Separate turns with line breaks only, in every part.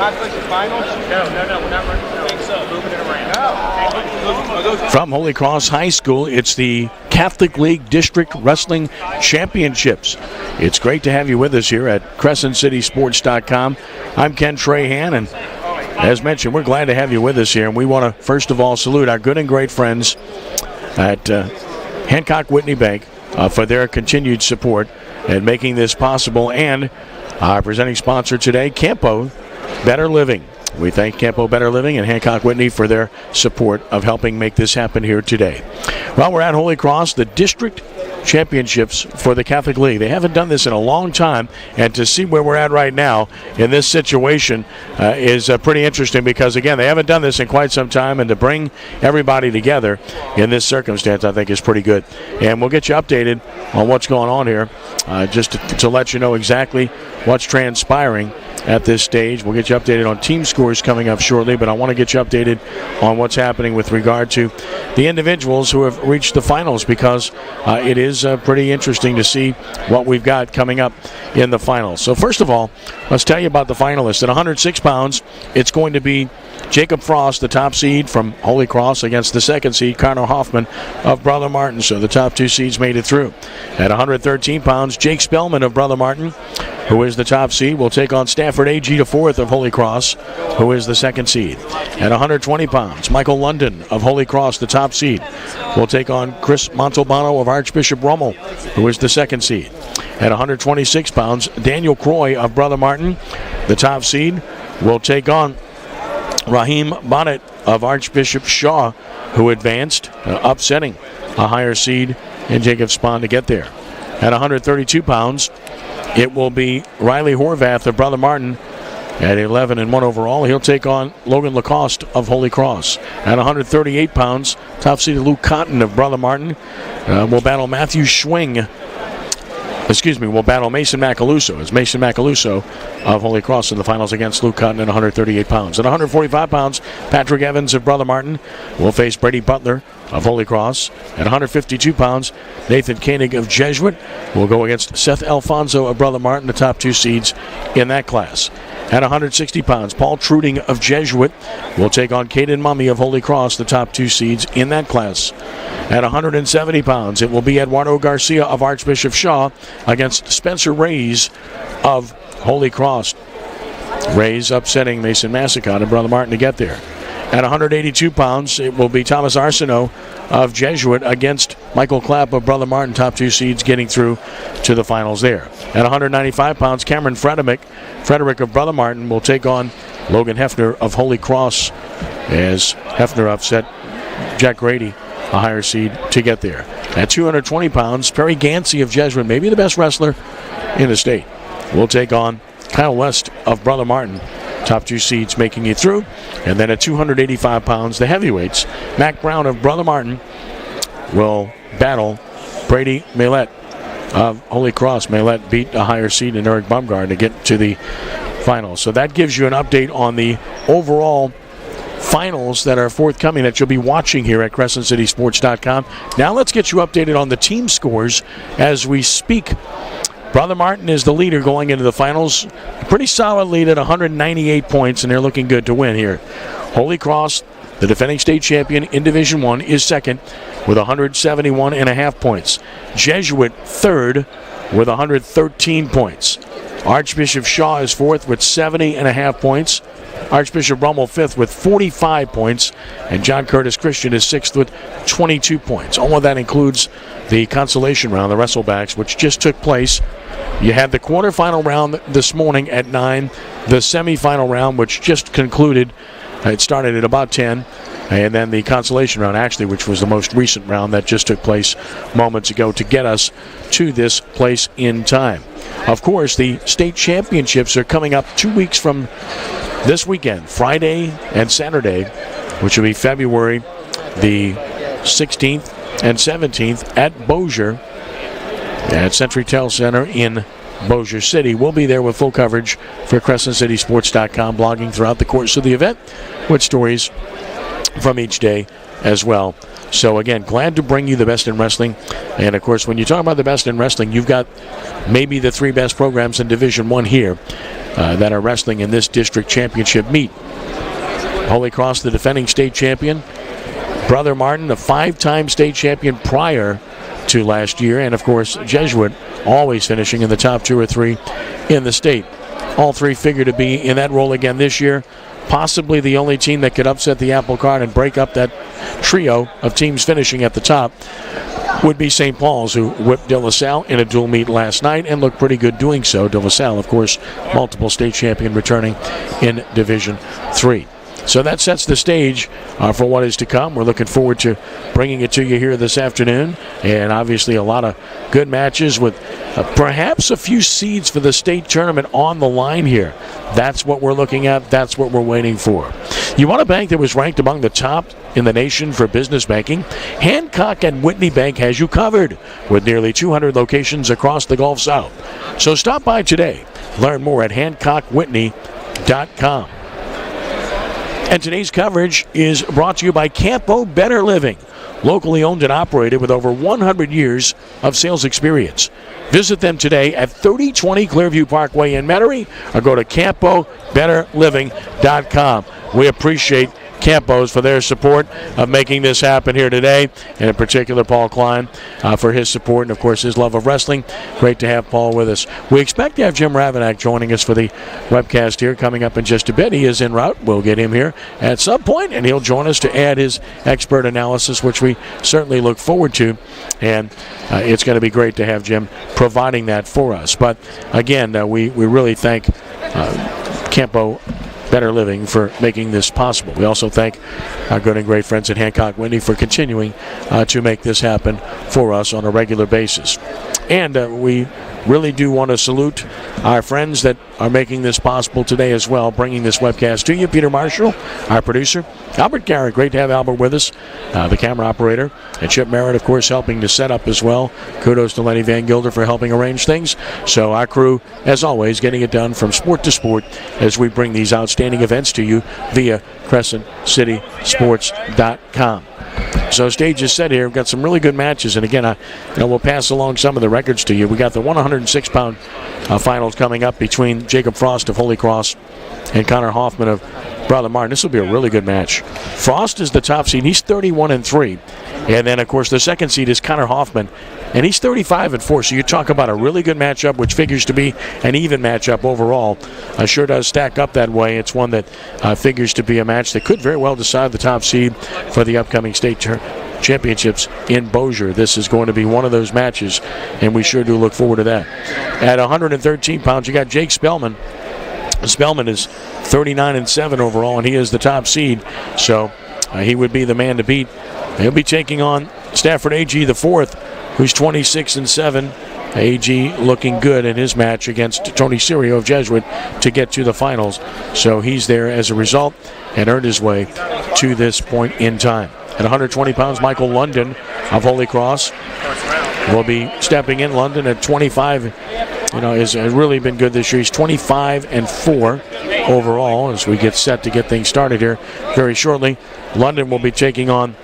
Consolation finals? No, we're not running. I think so. Moving it around.
From Holy Cross High School, it's the Catholic League District Wrestling Championships. It's great to have you with us here at CrescentCitySports.com. I'm Ken Trahan, and as mentioned, we're glad to have you with us here. And we want to, first of all, salute our good and great friends at Hancock Whitney Bank for their continued support and making this possible. And our presenting sponsor today, Campo Better Living. We thank Campo Better Living and Hancock Whitney for their support of helping make this happen here today. Well, we're at Holy Cross, the district championships for the Catholic League. They haven't done this in a long time, and to see where we're at right now in this situation is pretty interesting because, again, they haven't done this in quite some time, and to bring everybody together in this circumstance, I think, is pretty good. And we'll get you updated on what's going on here just to let you know exactly what's transpiring at this stage. We'll get you updated on team scores coming up shortly, but I want to get you updated on what's happening with regard to the individuals who have reached the finals because it is pretty interesting to see what we've got coming up in the finals. So first of all, let's tell you about the finalists. At 106 pounds, it's going to be Jacob Frost, the top seed from Holy Cross, against the second seed, Connor Hoffman of Brother Martin. So the top two seeds made it through. At 113 pounds, Jake Spellman of Brother Martin, who is the top seed, will take on Stafford A.G. IV of Holy Cross, who is the second seed. At 120 pounds, Michael London of Holy Cross, the top seed, will take on Chris Montalbano of Archbishop Rummel, who is the second seed. At 126 pounds, Daniel Croy of Brother Martin, the top seed, will take on Raheem Bonnet of Archbishop Shaw, who advanced, upsetting a higher seed in Jacob Spahn to get there. At 132 pounds, it will be Riley Horvath of Brother Martin at 11-1 overall. He'll take on Logan Lacoste of Holy Cross. At 138 pounds, top seeded Luke Cotton of Brother Martin will battle Matthew Schwing. Will battle Mason Macaluso. It's Mason Macaluso of Holy Cross in the finals against Luke Cotton at 138 pounds. At 145 pounds, Patrick Evans of Brother Martin will face Brady Butler of Holy Cross. At 152 pounds, Nathan Koenig of Jesuit will go against Seth Alfonso of Brother Martin, the top two seeds in that class. At 160 pounds, Paul Truding of Jesuit will take on Caden Mummy of Holy Cross, the top two seeds in that class. At 170 pounds, it will be Eduardo Garcia of Archbishop Shaw against Spencer Reyes of Holy Cross. Reyes upsetting Mason Massacott of Brother Martin to get there. At 182 pounds, it will be Thomas Arsenault of Jesuit against Michael Clapp of Brother Martin, top two seeds getting through to the finals there. At 195 pounds, Cameron Frederick of Brother Martin will take on Logan Hefner of Holy Cross as Hefner upset Jack Grady, a higher seed, to get there. At 220 pounds, Perry Gansey of Jesuit, maybe the best wrestler in the state, will take on Kyle West of Brother Martin, top two seeds making it through. And then at 285 pounds, the heavyweights, Mac Brown of Brother Martin will battle Brady Maylett of Holy Cross. Maylett beat a higher seed in Eric Bumgard to get to the finals. So that gives you an update on the overall finals that are forthcoming that you'll be watching here at CrescentCitySports.com. Now let's get you updated on the team scores as we speak. Brother Martin is the leader going into the finals. A pretty solid lead at 198 points, and they're looking good to win here. Holy Cross, the defending state champion in Division I, is second with 171.5 points. Jesuit third with 113 points. Archbishop Shaw is fourth with 70.5 points. Archbishop Rummel fifth with 45 points. And John Curtis Christian is sixth with 22 points. All of that includes the consolation round, the wrestlebacks, which just took place. You had the quarterfinal round this morning at 9, the semifinal round, which just concluded. It started at about 10, and then the consolation round, actually, which was the most recent round that just took place moments ago to get us to this place in time. Of course, the state championships are coming up 2 weeks from this weekend, Friday and Saturday, which will be February the 16th and 17th at Bossier at Century Tel Center in Bossier City. We'll be there with full coverage for CrescentCitySports.com, blogging throughout the course of the event with stories from each day as well. So again, glad to bring you the best in wrestling. And of course, when you talk about the best in wrestling, you've got maybe the three best programs in Division I here. that are wrestling in this district championship meet. Holy Cross, the defending state champion. Brother Martin, the 5-time state champion prior to last year. And, of course, Jesuit always finishing in the top 2 or 3 in the state. All three figure to be in that role again this year. Possibly the only team that could upset the apple cart and break up that trio of teams finishing at the top would be St. Paul's, who whipped De La Salle in a dual meet last night and looked pretty good doing so. De La Salle, of course, multiple state champion returning in Division 3. So that sets the stage for what is to come. We're looking forward to bringing it to you here this afternoon. And obviously a lot of good matches with perhaps a few seeds for the state tournament on the line here. That's what we're looking at. That's what we're waiting for. You want a bank that was ranked among the top in the nation for business banking? Hancock and Whitney Bank has you covered with nearly 200 locations across the Gulf South. So stop by today. Learn more at HancockWhitney.com. And today's coverage is brought to you by Campo Better Living, locally owned and operated with over 100 years of sales experience. Visit them today at 3020 Clearview Parkway in Metairie or go to CampoBetterLiving.com. We appreciate Campos for their support of making this happen here today, and in particular Paul Klein for his support and, of course, his love of wrestling. Great to have Paul with us. We expect to have Jim Ravanack joining us for the webcast here coming up in just a bit. He is en route. We'll get him here at some point, and he'll join us to add his expert analysis, which we certainly look forward to, and it's going to be great to have Jim providing that for us. But, again, we really thank Campo Better Living for making this possible. We also thank our good and great friends at Hancock Whitney for continuing to make this happen for us on a regular basis. And we really do want to salute our friends that are making this possible today as well, bringing this webcast to you. Peter Marshall, our producer. Albert Garrett, great to have Albert with us, the camera operator. And Chip Merritt, of course, helping to set up as well. Kudos to Lenny Van Gilder for helping arrange things. So our crew, as always, getting it done from sport to sport as we bring these outstanding events to you via CrescentCitySports.com. So stage is set here. We've got some really good matches. And again, we'll pass along some of the records to you. We got the 106-pound finals coming up between Jacob Frost of Holy Cross and Connor Hoffman of Brother Martin. This will be a really good match. Frost is the top seed. He's 31-3. And then, of course, the second seed is Connor Hoffman, and he's 35-4. So you talk about a really good matchup, which figures to be an even matchup overall. Sure does stack up that way. It's one that figures to be a match that could very well decide the top seed for the upcoming state championships in Bossier. This is going to be one of those matches, and we sure do look forward to that. At 113 pounds, you got Jake Spellman. Spellman is 39-7 overall, and he is the top seed. So he would be the man to beat. He'll be taking on Stafford A.G. the fourth, who's 26-7. A.G. looking good in his match against Tony Serio of Jesuit to get to the finals. So he's there as a result and earned his way to this point in time. At 120 pounds, Michael London of Holy Cross will be stepping in. London at 25, has really been good this year. He's 25-4 overall as we get set to get things started here very shortly. London will be taking on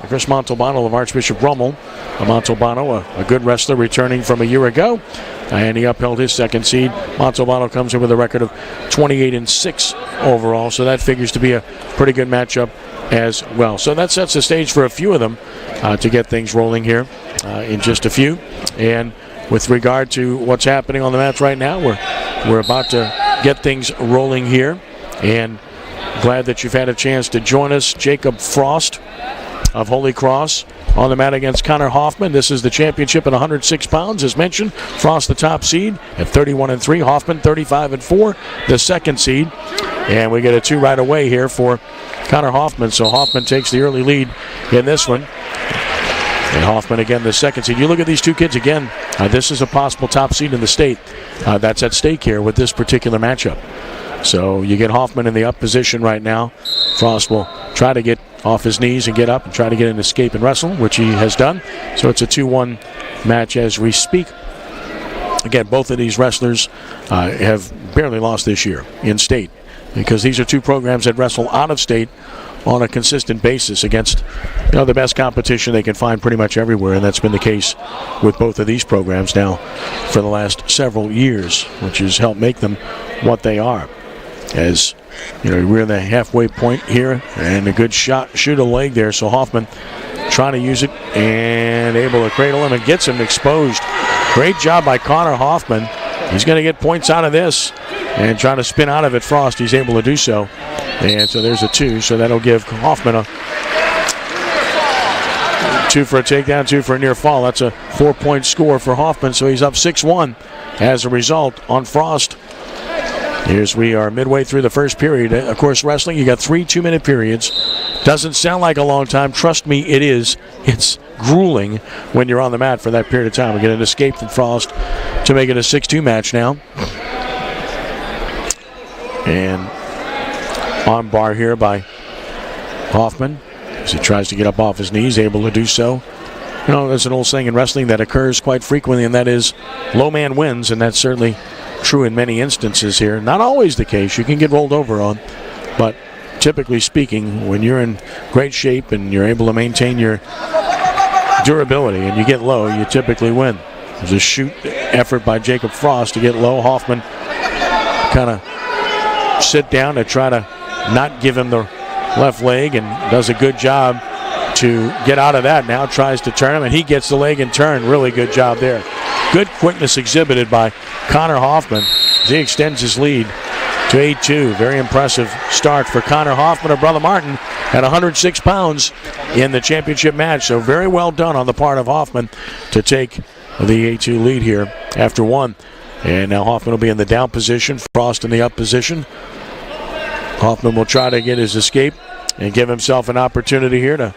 Chris Montalbano of Archbishop Rummel. Montalbano, a good wrestler returning from a year ago, and he upheld his second seed. Montalbano comes in with a record of 28-6 overall, so that figures to be a pretty good matchup as well. So that sets the stage for a few of them to get things rolling here in just a few. And with regard to what's happening on the mats right now, we're about to get things rolling here, and glad that you've had a chance to join us. Jacob Frost of Holy Cross on the mat against Connor Hoffman. This is the championship at 106 pounds. As mentioned, Frost the top seed at 31-3. Hoffman 35-4, the second seed. And we get a 2 right away here for Connor Hoffman. So Hoffman takes the early lead in this one. And Hoffman again the second seed. You look at these two kids again. This is a possible top seed in the state. That's at stake here with this particular matchup. So you get Hoffman in the up position right now. Frost will try to get off his knees and get up and try to get an escape and wrestle, which he has done. So it's a 2-1 match as we speak. Again, both of these wrestlers have barely lost this year in state, because these are two programs that wrestle out of state on a consistent basis against the best competition they can find pretty much everywhere, and that's been the case with both of these programs now for the last several years, which has helped make them what they are. As we're in the halfway point here, and a good shoot a leg there, so Hoffman trying to use it and able to cradle him and gets him exposed. Great job by Connor Hoffman. He's going to get points out of this and trying to spin out of it. Frost, he's able to do so. And so there's a 2, so that'll give Hoffman a 2 for a takedown, 2 for a near fall. That's a 4-point score for Hoffman, so he's up 6-1 as a result on Frost. Here's we are midway through the first period. Of course, wrestling, you got 3 2-minute periods. Doesn't sound like a long time. Trust me, it is. It's grueling when you're on the mat for that period of time. We get an escape from Frost to make it a 6-2 match now. And arm bar here by Hoffman as he tries to get up off his knees, able to do so. There's an old saying in wrestling that occurs quite frequently, and that is low man wins, and that's certainly true in many instances here. Not always the case. You can get rolled over on, but typically speaking, when you're in great shape and you're able to maintain your durability and you get low, you typically win. There's a shoot effort by Jacob Frost to get low. Hoffman kind of sit down to try to not give him the left leg and does a good job to get out of that. Now tries to turn him, and he gets the leg and turn. Really good job there. Good quickness exhibited by Connor Hoffman as he extends his lead to 8-2. Very impressive start for Connor Hoffman of Brother Martin at 106 pounds in the championship match. So very well done on the part of Hoffman to take the 8-2 lead here after 1. And now Hoffman will be in the down position, Frost in the up position. Hoffman will try to get his escape and give himself an opportunity here to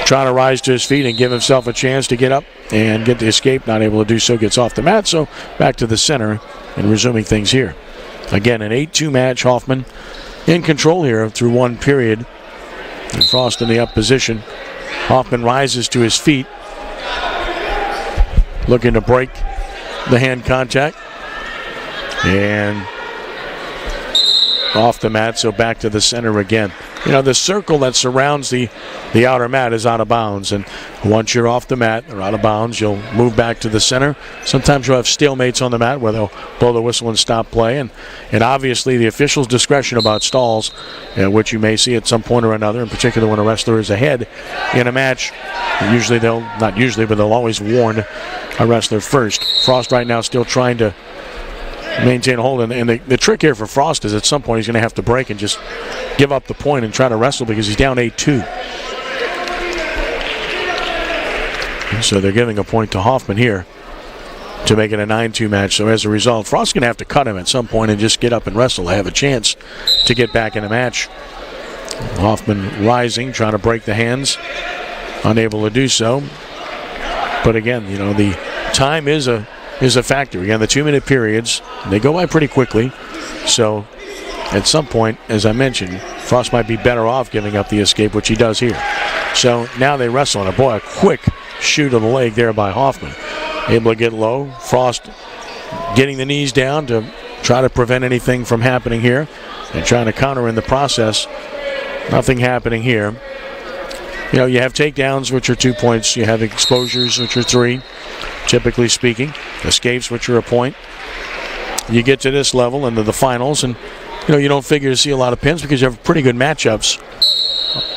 try to rise to his feet and give himself a chance to get up and get the escape. Not able to do so, gets off the mat. So back to the center and resuming things here. Again, an 8-2 match. Hoffman in control here through 1 period. And Frost in the up position. Hoffman rises to his feet, looking to break the hand contact. And off the mat, so back to the center again. The circle that surrounds the outer mat is out of bounds, and once you're off the mat or out of bounds, you'll move back to the center. Sometimes you'll have stalemates on the mat where they'll blow the whistle and stop play, and obviously the official's discretion about stalls, which you may see at some point or another, in particular when a wrestler is ahead in a match. Usually they'll always warn a wrestler first. Frost right now still trying to maintain a hold, and the trick here for Frost is at some point he's going to have to break and just give up the point and try to wrestle because he's down 8-2. And so they're giving a point to Hoffman here to make it a 9-2 match. So as a result, Frost's going to have to cut him at some point and just get up and wrestle to have a chance to get back in the match. Hoffman rising, trying to break the hands, unable to do so. But again, the time is a factor. Again, the 2-minute periods, they go by pretty quickly. So at some point, as I mentioned, Frost might be better off giving up the escape, which he does here. So now they wrestle, and a quick shoot of the leg there by Hoffman. Able to get low. Frost getting the knees down to try to prevent anything from happening here and trying to counter in the process. Nothing happening here. You have takedowns, which are 2 points. You have exposures, which are 3. Typically speaking, escapes, which are a point. You get to this level into the finals, and you don't figure to see a lot of pins because you have pretty good matchups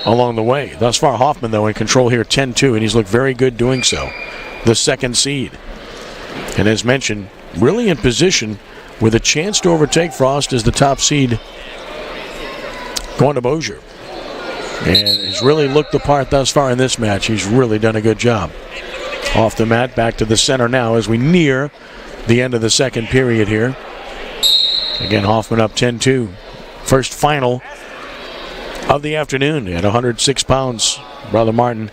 along the way. Thus far, Hoffman, though, in control here, 10-2, and he's looked very good doing so. The second seed. And as mentioned, really in position with a chance to overtake Frost as the top seed going to Bossier. And he's really looked the part thus far in this match. He's really done a good job. Off the mat, back to the center now as we near the end of the second period here. Again, Hoffman up 10-2. First final of the afternoon at 106 pounds. Brother Martin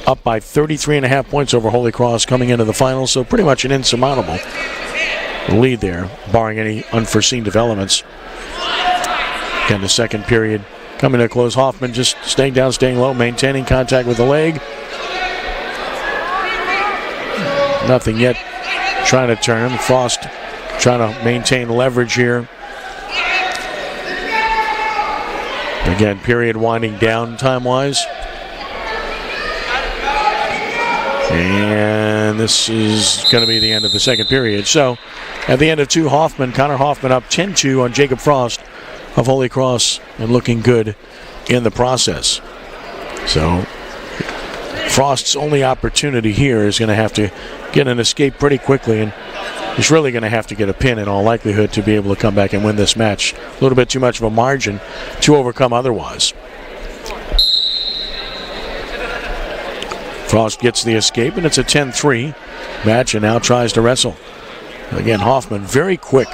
up by 33.5 points over Holy Cross coming into the final, so pretty much an insurmountable lead there, barring any unforeseen developments. Again, the second period coming to a close. Hoffman just staying down, staying low, maintaining contact with the leg. Nothing yet. Trying to turn him. Frost trying to maintain leverage here. Again, period winding down time-wise. And this is going to be the end of the second period. So, at the end of two, Connor Hoffman up 10-2 on Jacob Frost of Holy Cross and looking good in the process. So, Frost's only opportunity here is going to have to get an escape pretty quickly, and he's really going to have to get a pin in all likelihood to be able to come back and win this match. A little bit too much of a margin to overcome otherwise. Frost gets the escape, and it's a 10-3 match, and now tries to wrestle. Again, Hoffman very quick.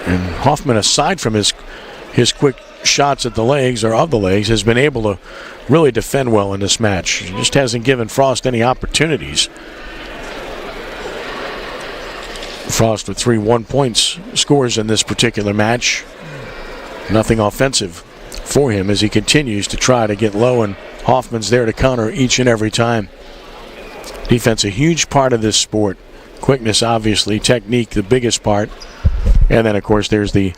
And Hoffman, aside from his quick shots at the legs, or of the legs, has been able to really defend well in this match. He just hasn't given Frost any opportunities. Frost with 3 1-point scores in this particular match. Nothing offensive for him as he continues to try to get low, and Hoffman's there to counter each and every time. Defense, a huge part of this sport. Quickness, obviously. Technique, the biggest part. And then, of course, there's the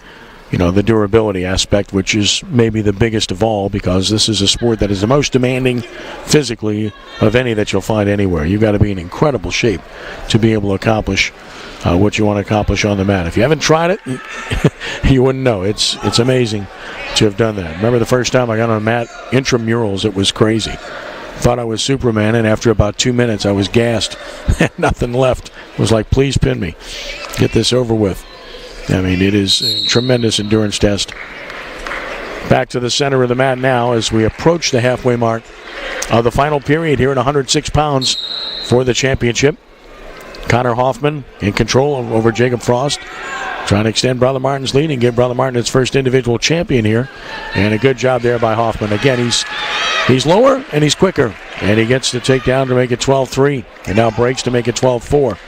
durability aspect, which is maybe the biggest of all, because this is a sport that is the most demanding physically of any that you'll find anywhere. You've got to be in incredible shape to be able to accomplish what you want to accomplish on the mat. If you haven't tried it, you wouldn't know. It's amazing to have done that. Remember the first time I got on a mat, intramurals, it was crazy. Thought I was Superman, and after about 2 minutes, I was gassed. Nothing left. It was like, please pin me. Get this over with. I mean, it is a tremendous endurance test. Back to the center of the mat now as we approach the halfway mark of the final period here at 106 pounds for the championship. Connor Hoffman in control over Jacob Frost, trying to extend Brother Martin's lead and give Brother Martin its first individual champion here. And a good job there by Hoffman. Again, he's lower and he's quicker. And he gets the takedown to make it 12-3. And now breaks to make it 12-4.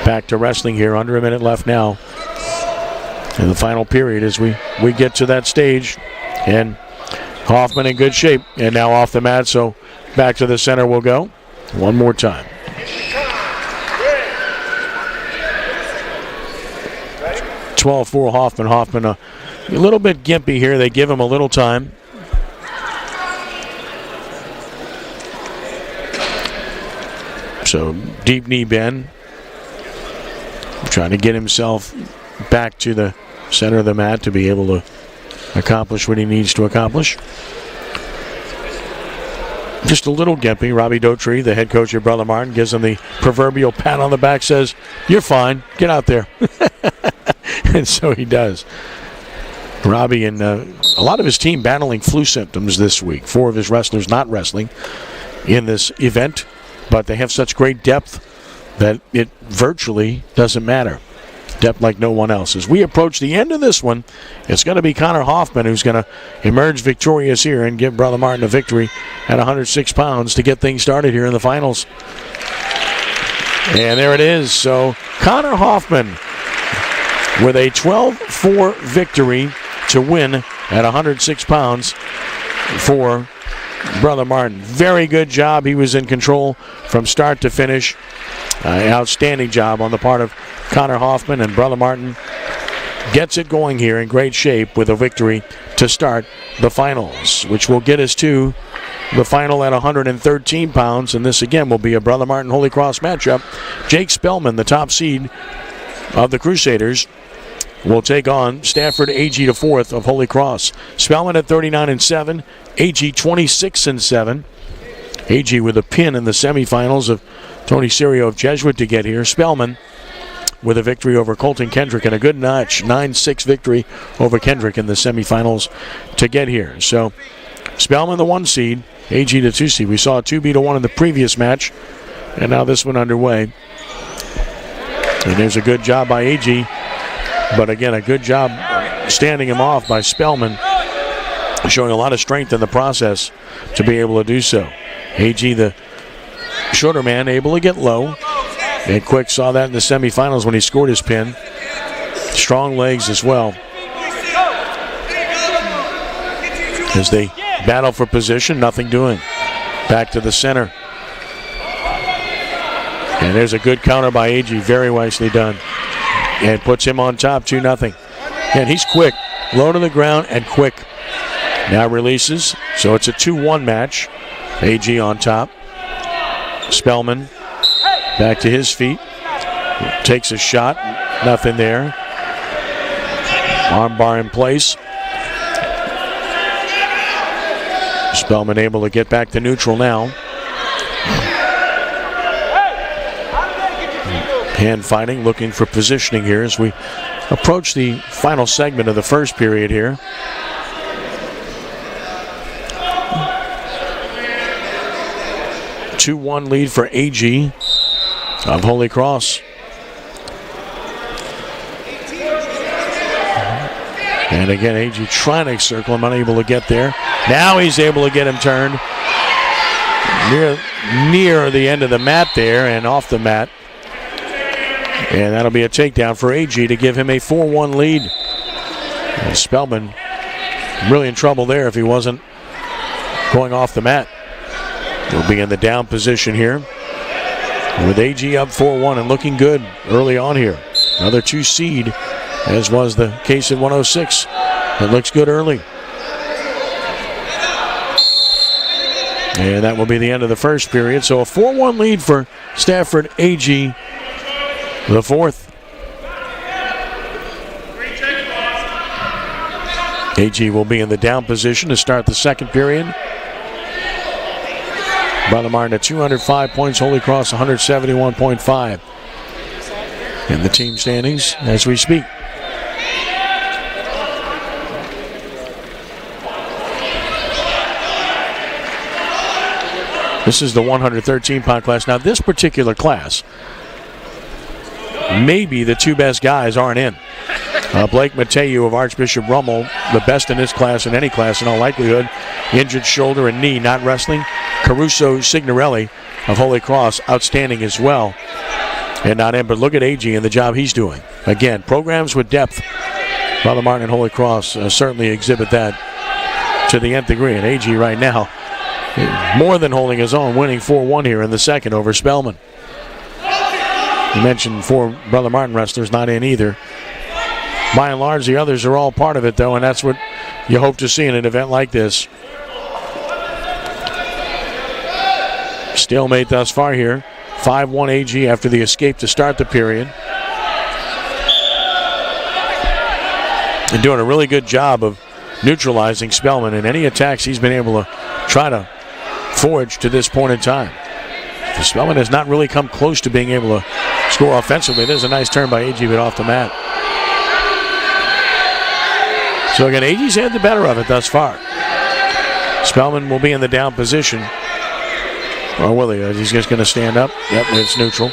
Back to wrestling here, under a minute left now in the final period as we get to that stage. And Hoffman in good shape, and now off the mat, so back to the center we'll go one more time. 12-4 Hoffman. Hoffman a little bit gimpy here. They give him a little time. So deep knee bend. Trying to get himself back to the center of the mat to be able to accomplish what he needs to accomplish. Just a little gimpy. Robbie Daughtry, the head coach of Brother Martin, gives him the proverbial pat on the back, says, "You're fine. Get out there." And so he does. Robbie and a lot of his team battling flu symptoms this week. 4 of his wrestlers not wrestling in this event, but they have such great depth that it virtually doesn't matter. Depth like no one else. As we approach the end of this one, it's going to be Connor Hoffman who's going to emerge victorious here and give Brother Martin a victory at 106 pounds to get things started here in the finals. And there it is. So Connor Hoffman with a 12-4 victory to win at 106 pounds for Brother Martin. Very good job. He was in control from start to finish. Outstanding job on the part of Connor Hoffman, and Brother Martin gets it going here in great shape with a victory to start the finals, which will get us to the final at 113 pounds, and this again will be a Brother Martin Holy Cross matchup. Jake Spellman, the top seed of the Crusaders, will take on Stafford AG the 4th of Holy Cross. Spellman at 39-7, AG 26-7. AG with a pin in the semifinals of Tony Serio of Jesuit to get here. Spellman with a victory over Colton Kendrick and a good notch 9-6 victory over Kendrick in the semifinals to get here. So Spellman the 1 seed, AG the 2 seed. We saw a 2-1 in the previous match, and now this one underway. And there's a good job by AG, but again a good job standing him off by Spellman, showing a lot of strength in the process to be able to do so. AG, the shorter man, able to get low. And Quick saw that in the semifinals when he scored his pin. Strong legs as well. As they battle for position, nothing doing. Back to the center. And there's a good counter by AG, very nicely done. And puts him on top, 2-0. And he's quick. low to the ground, and quick. Now releases, so it's a 2-1 match. AG on top. Spellman back to his feet. Takes a shot. Nothing there. Armbar in place. Spellman able to get back to neutral now. Hand fighting, looking for positioning here as we approach the final segment of the first period here. A 2-1 lead for AG of Holy Cross. And again, AG trying to circle him, unable to get there. Now he's able to get him turned near the end of the mat there and off the mat. And that'll be a takedown for AG to give him a 4-1 lead. And Spellman really in trouble there if he wasn't going off the mat. He'll be in the down position here with AG up 4-1 and looking good early on here. Another 2 seed, as was the case at 106. It looks good early. And that will be the end of the first period. So a 4-1 lead for Stafford AG, the fourth. AG will be in the down position to start the second period. Brother Martin at 205 points, Holy Cross 171.5. In the team standings as we speak. This is the 113-pound class. Now, this particular class, maybe the 2 best guys aren't in. Blake Mateu of Archbishop Rummel, the best in this class, in any class in all likelihood. Injured shoulder and knee, not wrestling. Caruso Signorelli of Holy Cross, outstanding as well. And not in, but look at AG and the job he's doing. Again, programs with depth. Brother Martin and Holy Cross certainly exhibit that to the nth degree. And AG right now, more than holding his own, winning 4-1 here in the second over Spellman. You mentioned 4 Brother Martin wrestlers not in either. By and large, the others are all part of it, though, and that's what you hope to see in an event like this. Stalemate thus far here. 5-1 AG after the escape to start the period. And doing a really good job of neutralizing Spellman in any attacks he's been able to try to forge to this point in time. Spellman has not really come close to being able to score offensively. There's a nice turn by AG, but off the mat. So again, AG's had the better of it thus far. Spellman will be in the down position. Or will he? He's just going to stand up. Yep, it's neutral.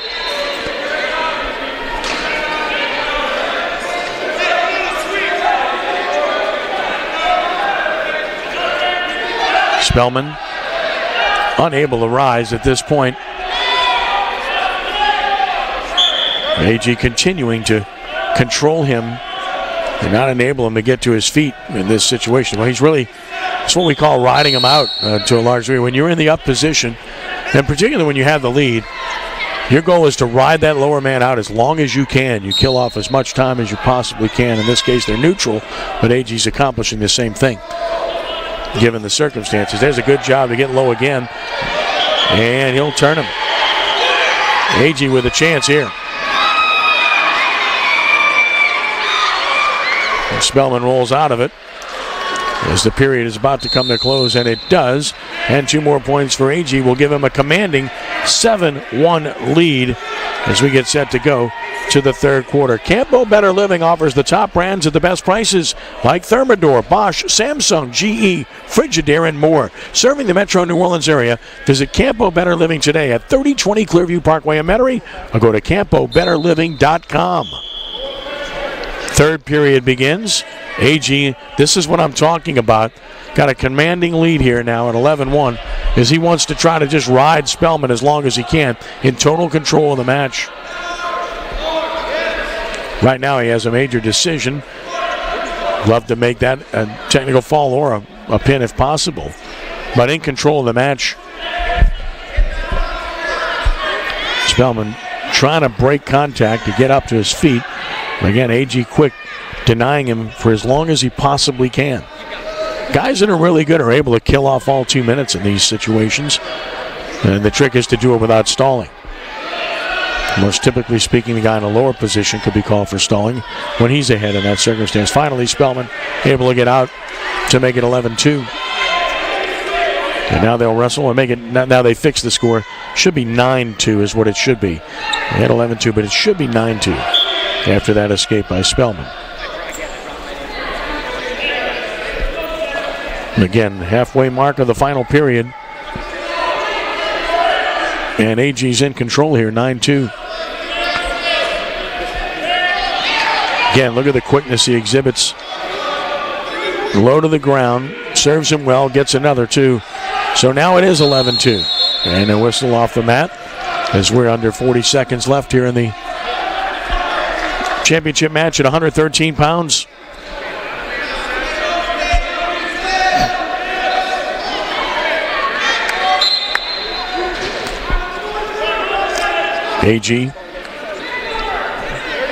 Spellman unable to rise at this point. AG continuing to control him and not enable him to get to his feet in this situation. Well, he's really, it's what we call riding him out to a large degree. When you're in the up position, and particularly when you have the lead, your goal is to ride that lower man out as long as you can. You kill off as much time as you possibly can. In this case, they're neutral, but AG's accomplishing the same thing, given the circumstances. There's a good job to get low again, and he'll turn him. AG with a chance here. And Spellman rolls out of it as the period is about to come to close, and it does. And 2 more points for AG will give him a commanding 7-1 lead as we get set to go to the third quarter. Campo Better Living offers the top brands at the best prices like Thermador, Bosch, Samsung, GE, Frigidaire, and more. Serving the Metro New Orleans area, visit Campo Better Living today at 3020 Clearview Parkway in Metairie, or go to CampoBetterLiving.com. Third period begins. AG, this is what I'm talking about. Got a commanding lead here now at 11-1 as he wants to try to just ride Spellman as long as he can in total control of the match. Right now he has a major decision. Love to make that a technical fall or a pin if possible. But in control of the match. Spellman trying to break contact to get up to his feet. Again, A.G. Quick denying him for as long as he possibly can. Guys that are really good are able to kill off all 2 minutes in these situations. And the trick is to do it without stalling. Most typically speaking, the guy in a lower position could be called for stalling when he's ahead in that circumstance. Finally, Spellman able to get out to make it 11-2. And now they'll wrestle and make it. Now they fix the score. Should be 9-2 is what it should be. They had 11-2, but it should be 9-2 after that escape by Spellman. And again, halfway mark of the final period. And AG's in control here, 9-2. Again, look at the quickness he exhibits. Low to the ground, serves him well, gets another two. So now it is 11-2. And a whistle off the mat as we're under 40 seconds left here in the championship match at 113 pounds. AG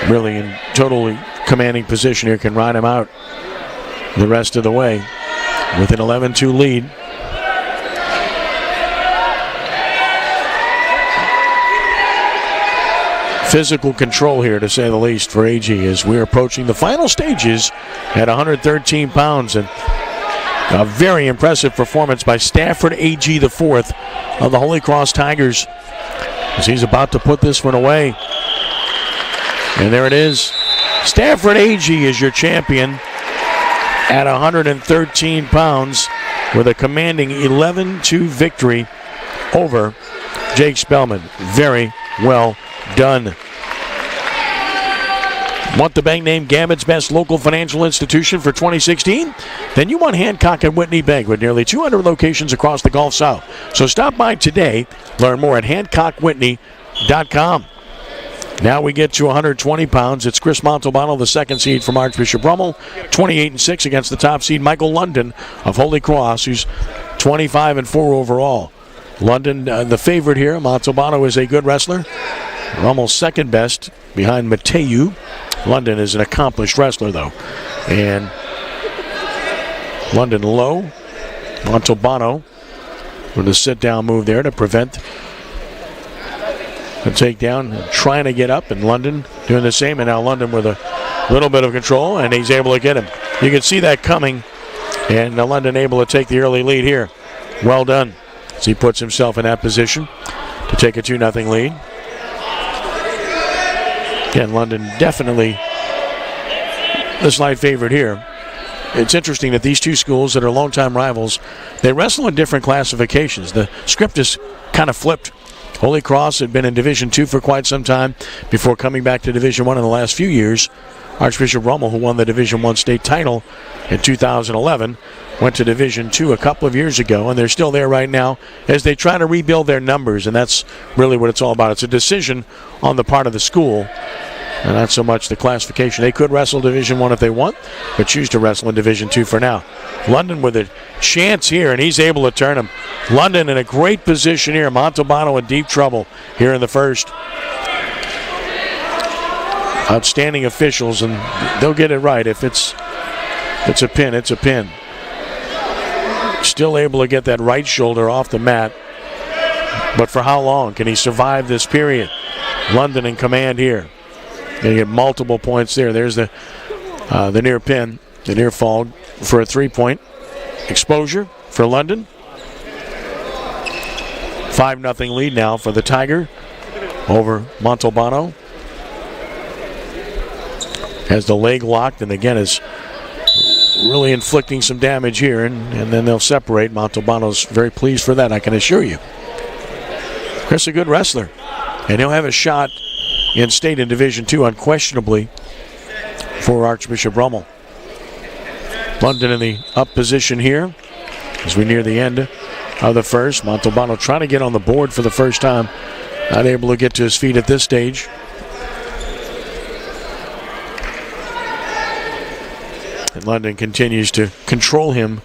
really in totally commanding position here, can ride him out the rest of the way with an 11-2 lead. Physical control here, to say the least, for AG as we're approaching the final stages at 113 pounds. And a very impressive performance by Stafford AG IV of the Holy Cross Tigers as he's about to put this one away. And there it is. Stafford AG is your champion at 113 pounds with a commanding 11-2 victory over Jake Spellman. Very well done. Want the bank name Gamut's best local financial institution for 2016? Then you want Hancock and Whitney Bank with nearly 200 locations across the Gulf South. So stop by today. Learn more at HancockWhitney.com. Now we get to 120 pounds. It's Chris Montalbano, the second seed from Archbishop Rummel, 28-6 against the top seed Michael London of Holy Cross, who's 25-4 overall. London, the favorite here. Montalbano is a good wrestler. Rummel's second best behind Mateu. London is an accomplished wrestler, though. And London low. Montalbano with a sit-down move there to prevent a takedown. Trying to get up, and London doing the same. And now London with a little bit of control, and he's able to get him. You can see that coming. And London able to take the early lead here. Well done as he puts himself in that position to take a 2-0 lead. Again, London definitely the slight favorite here. It's interesting that these two schools that are longtime rivals, they wrestle in different classifications. The script is kind of flipped. Holy Cross had been in Division II for quite some time before coming back to Division I in the last few years. Archbishop Rummel, who won the Division I state title in 2011, went to Division II a couple of years ago, and they're still there right now as they try to rebuild their numbers, and that's really what it's all about. It's a decision on the part of the school, and not so much the classification. They could wrestle Division I if they want, but choose to wrestle in Division II for now. London with a chance here, and he's able to turn him. London in a great position here. Montalbano in deep trouble here in the first. Outstanding officials, and they'll get it right. If it's a pin, it's a pin. Still able to get that right shoulder off the mat, but for how long can he survive this period? London in command here. They get multiple points there. There's the near pin, the near fall for a 3-point exposure for London. 5-0 lead now for the Tiger over Montalbano. Has the leg locked, and again is really inflicting some damage here, and then they'll separate. Montalbano's very pleased for that, I can assure you. Chris, a good wrestler, and he'll have a shot in state in Division II, unquestionably, for Archbishop Rummel. London in the up position here as we near the end of the first. Montalbano trying to get on the board for the first time. Not able to get to his feet at this stage. And London continues to control him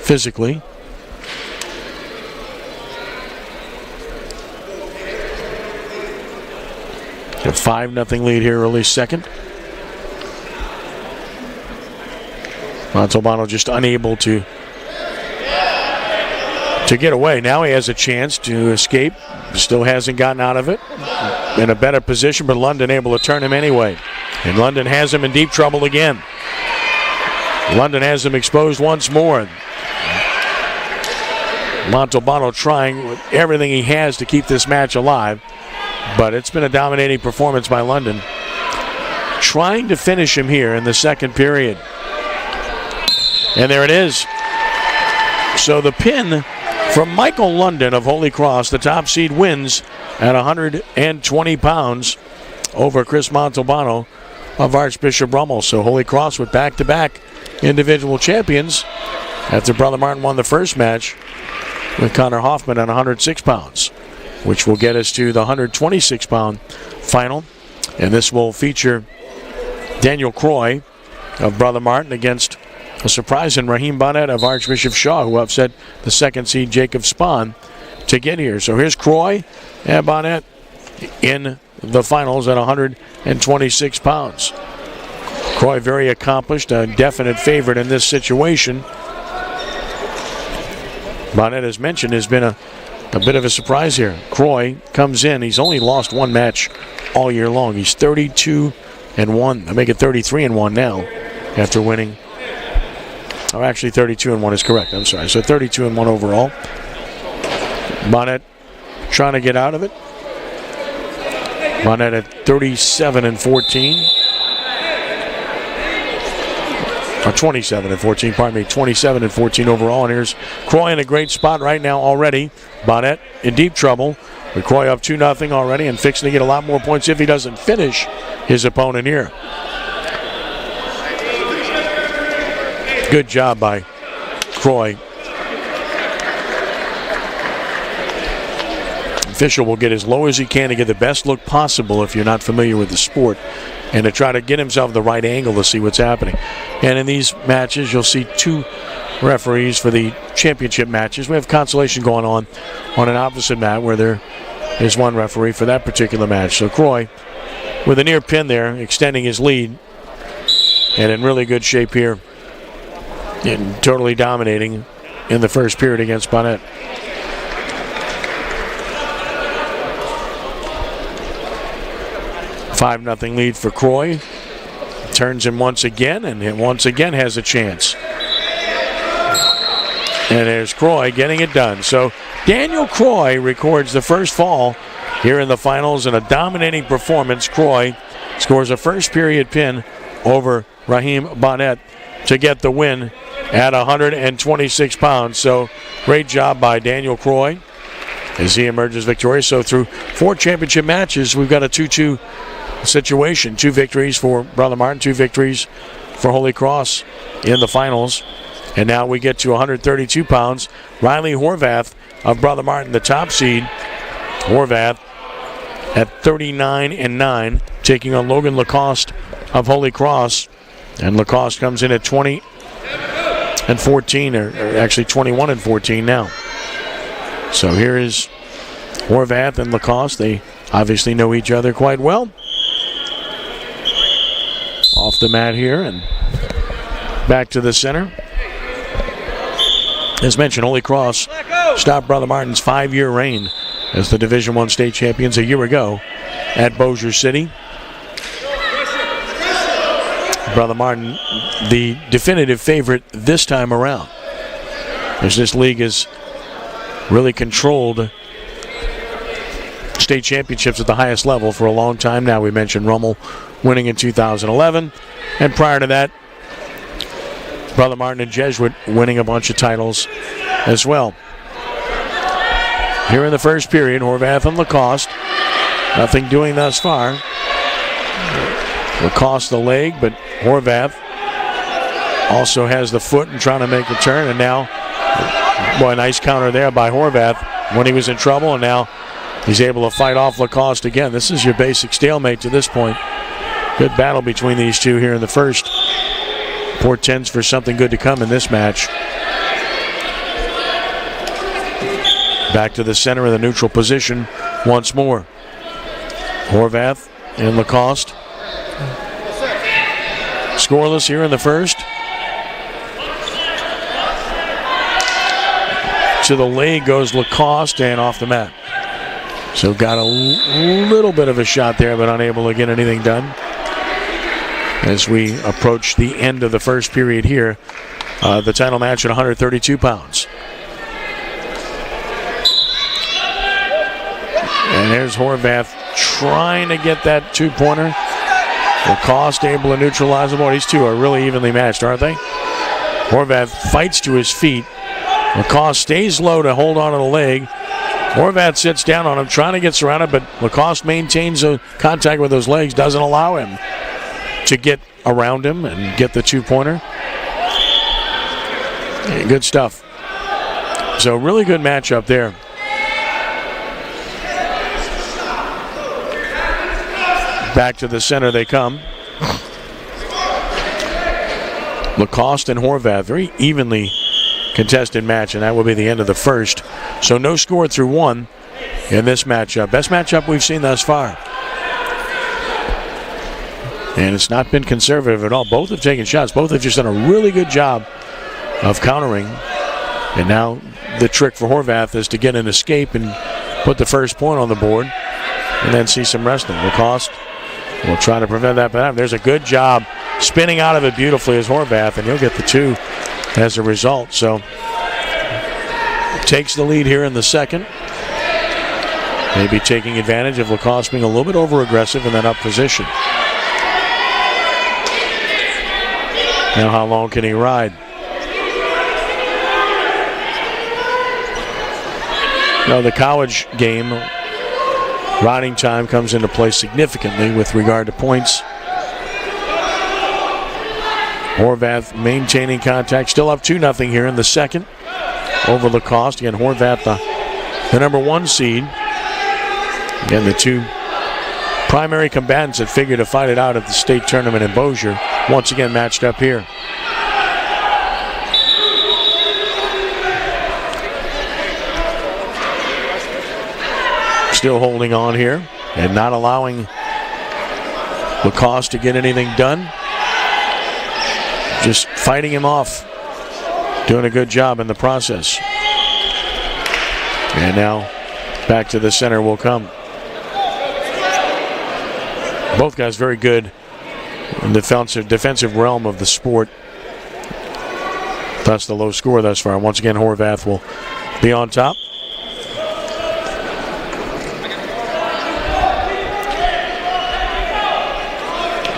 physically. A 5-0 lead here, early second. Montalbano just unable to get away. Now he has a chance to escape. Still hasn't gotten out of it. In a better position, but London able to turn him anyway. And London has him in deep trouble again. London has him exposed once more. Montalbano trying with everything he has to keep this match alive. But it's been a dominating performance by London. Trying to finish him here in the second period. And there it is. So the pin from Michael London of Holy Cross, the top seed, wins at 120 pounds over Chris Montalbano of Archbishop Rummel. So Holy Cross with back-to-back individual champions after Brother Martin won the first match with Connor Hoffman at 106 pounds, which will get us to the 126-pound final. And this will feature Daniel Croy of Brother Martin against a surprise in Raheem Bonnet of Archbishop Shaw, who upset the second seed Jacob Spahn to get here. So here's Croy and Bonnet in the finals at 126 pounds. Croy very accomplished, a definite favorite in this situation. Bonnet, as mentioned, has been a bit of a surprise here. Croy comes in. He's only lost one match all year long. He's 32-1. I make it 33-1 now after winning. Or actually 32-1 is correct. I'm sorry. So 32-1 overall. Bonnet trying to get out of it. Bonnet at 37-14. Or 27-14, pardon me. 27-14 overall. And here's Croy in a great spot right now already. Bonnet in deep trouble. With Croy up 2-0 already and fixing to get a lot more points if he doesn't finish his opponent here. Good job by Croy. Official will get as low as he can to get the best look possible if you're not familiar with the sport, and to try to get himself the right angle to see what's happening. And in these matches, you'll see two referees for the championship matches. We have Consolation going on an opposite mat where there is one referee for that particular match. So Croy with a near pin there, extending his lead, and in really good shape here. And totally dominating in the first period against Bonnet. $5-0 lead for Croy. Turns him once again, and once again has a chance. And there's Croy getting it done. So Daniel Croy records the first fall here in the finals in a dominating performance. Croy scores a first period pin over Raheem Bonnet to get the win at 126 pounds. So great job by Daniel Croy as he emerges victorious. So through 4 championship matches, we've got a 2-2 situation. 2 victories for Brother Martin, 2 victories for Holy Cross in the finals. And now we get to 132 pounds. Riley Horvath of Brother Martin, the top seed. Horvath at 39-9, taking on Logan Lacoste of Holy Cross. And Lacoste comes in at 20-14, or actually 21-14 now. So here is Horvath and Lacoste. They obviously know each other quite well. Off the mat here and back to the center. As mentioned, Holy Cross stopped Brother Martin's 5-year reign as the Division I state champions a year ago at Bossier City. Brother Martin, the definitive favorite this time around, as this league has really controlled state championships at the highest level for a long time now. We mentioned Rummel winning in 2011, and prior to that, Brother Martin and Jesuit winning a bunch of titles as well. Here in the first period, Horvath and Lacoste, nothing doing thus far. Lacoste the leg, but Horvath also has the foot and trying to make a turn. And now, boy, nice counter there by Horvath when he was in trouble, and now he's able to fight off Lacoste again. This is your basic stalemate to this point. Good battle between these two here in the first. Portends for something good to come in this match. Back to the center of the neutral position once more. Horvath and Lacoste. Scoreless here in the first. to the leg goes Lacoste and off the mat. So got a little bit of a shot there, but unable to get anything done. As we approach the end of the first period here, the title match at 132 pounds. And there's Horvath trying to get that two-pointer. Lacoste able to neutralize the ball. These two are really evenly matched, aren't they? Horvath fights to his feet. Lacoste stays low to hold on to the leg. Horvath sits down on him, trying to get surrounded, but Lacoste maintains a contact with those legs, doesn't allow him to get around him and get the two-pointer. Yeah, good stuff. So really good matchup there. Back to the center they come. Lacoste and Horvath, very evenly contested match, and that will be the end of the first. So no score through one in this matchup. Best matchup we've seen thus far. And it's not been conservative at all. Both have taken shots. Both have just done a really good job of countering. And now the trick for Horvath is to get an escape and put the first point on the board and then see some wrestling. Lacoste will try to prevent that. But there's a good job spinning out of it beautifully as Horvath, and he'll get the two as a result. So takes the lead here in the second. Maybe taking advantage of Lacoste being a little bit over-aggressive in that up position. Now how long can he ride? Now the college game, riding time comes into play significantly with regard to points. Horvath maintaining contact, still up 2-0 here in the second over Lacoste. Again, Horvath the number one seed. Again, the two primary combatants that figure to fight it out at the state tournament in Bossier, once again matched up here. Still holding on here and not allowing Lacoste to get anything done. Just fighting him off. Doing a good job in the process. And now back to the center will come. Both guys very good in the defensive realm of the sport. That's the low score thus far. Once again, Horvath will be on top.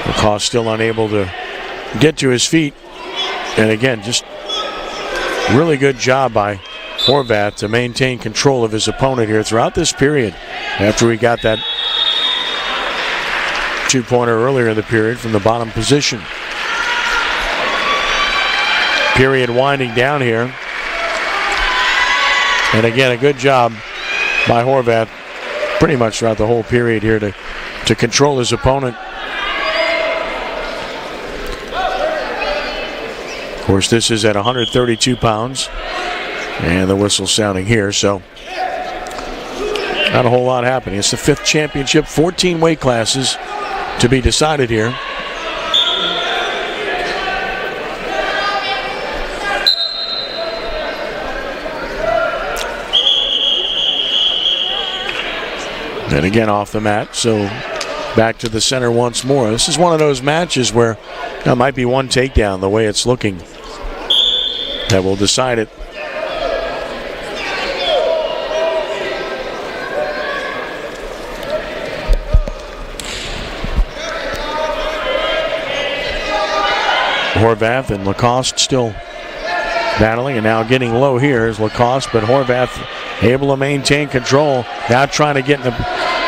Lacoste still unable to get to his feet. And again, just really good job by Horvath to maintain control of his opponent here throughout this period. After we got that two-pointer earlier in the period from the bottom position. Period winding down here. And again, a good job by Horvath pretty much throughout the whole period here to control his opponent. Of course, this is at 132 pounds. And the whistle sounding here, so not a whole lot happening. It's the fifth championship, 14 weight classes to be decided here. And again off the mat, so back to the center once more. This is one of those matches where there might be one takedown the way it's looking that will decide it. Horvath and Lacoste still battling, and now getting low here is Lacoste, but Horvath able to maintain control. Now trying to get in the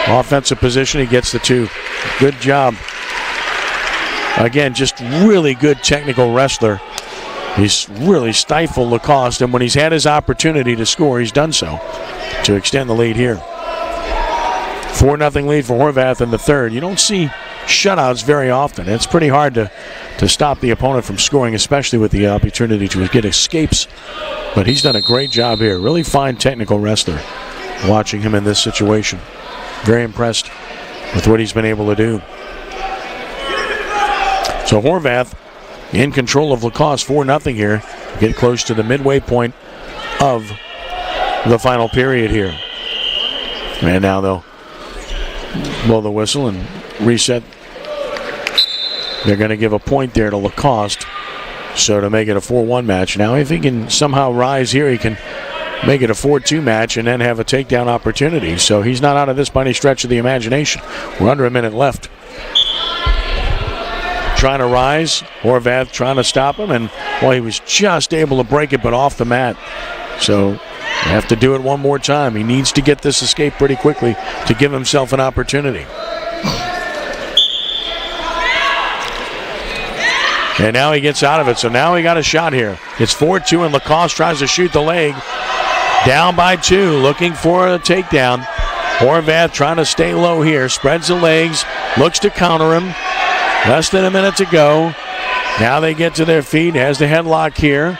offensive position. He gets the two. Good job. Again, just really good technical wrestler. He's really stifled Lacoste, and when he's had his opportunity to score, he's done so to extend the lead here. 4-0 lead for Horvath in the third. You don't see shutouts very often. It's pretty hard to stop the opponent from scoring, especially with the opportunity to get escapes. But he's done a great job here. Really fine technical wrestler. Watching him in this situation. Very impressed with what he's been able to do. So Horvath in control of Lacoste, 4-0 here. Get close to the midway point of the final period here. And now they'll blow the whistle and reset. They're going to give a point there to Lacoste. So to make it a 4-1 match. Now if he can somehow rise here, he can make it a 4-2 match and then have a takedown opportunity. So he's not out of this by any stretch of the imagination. We're under a minute left. Trying to rise. Horvath trying to stop him. And, well, he was just able to break it, but off the mat. So have to do it one more time. He needs to get this escape pretty quickly to give himself an opportunity. And now he gets out of it. So now he got a shot here. It's 4-2, and Lacoste tries to shoot the leg. Down by 2, looking for a takedown. Horvath trying to stay low here. Spreads the legs. Looks to counter him. Less than a minute to go. Now they get to their feet. Has the headlock here.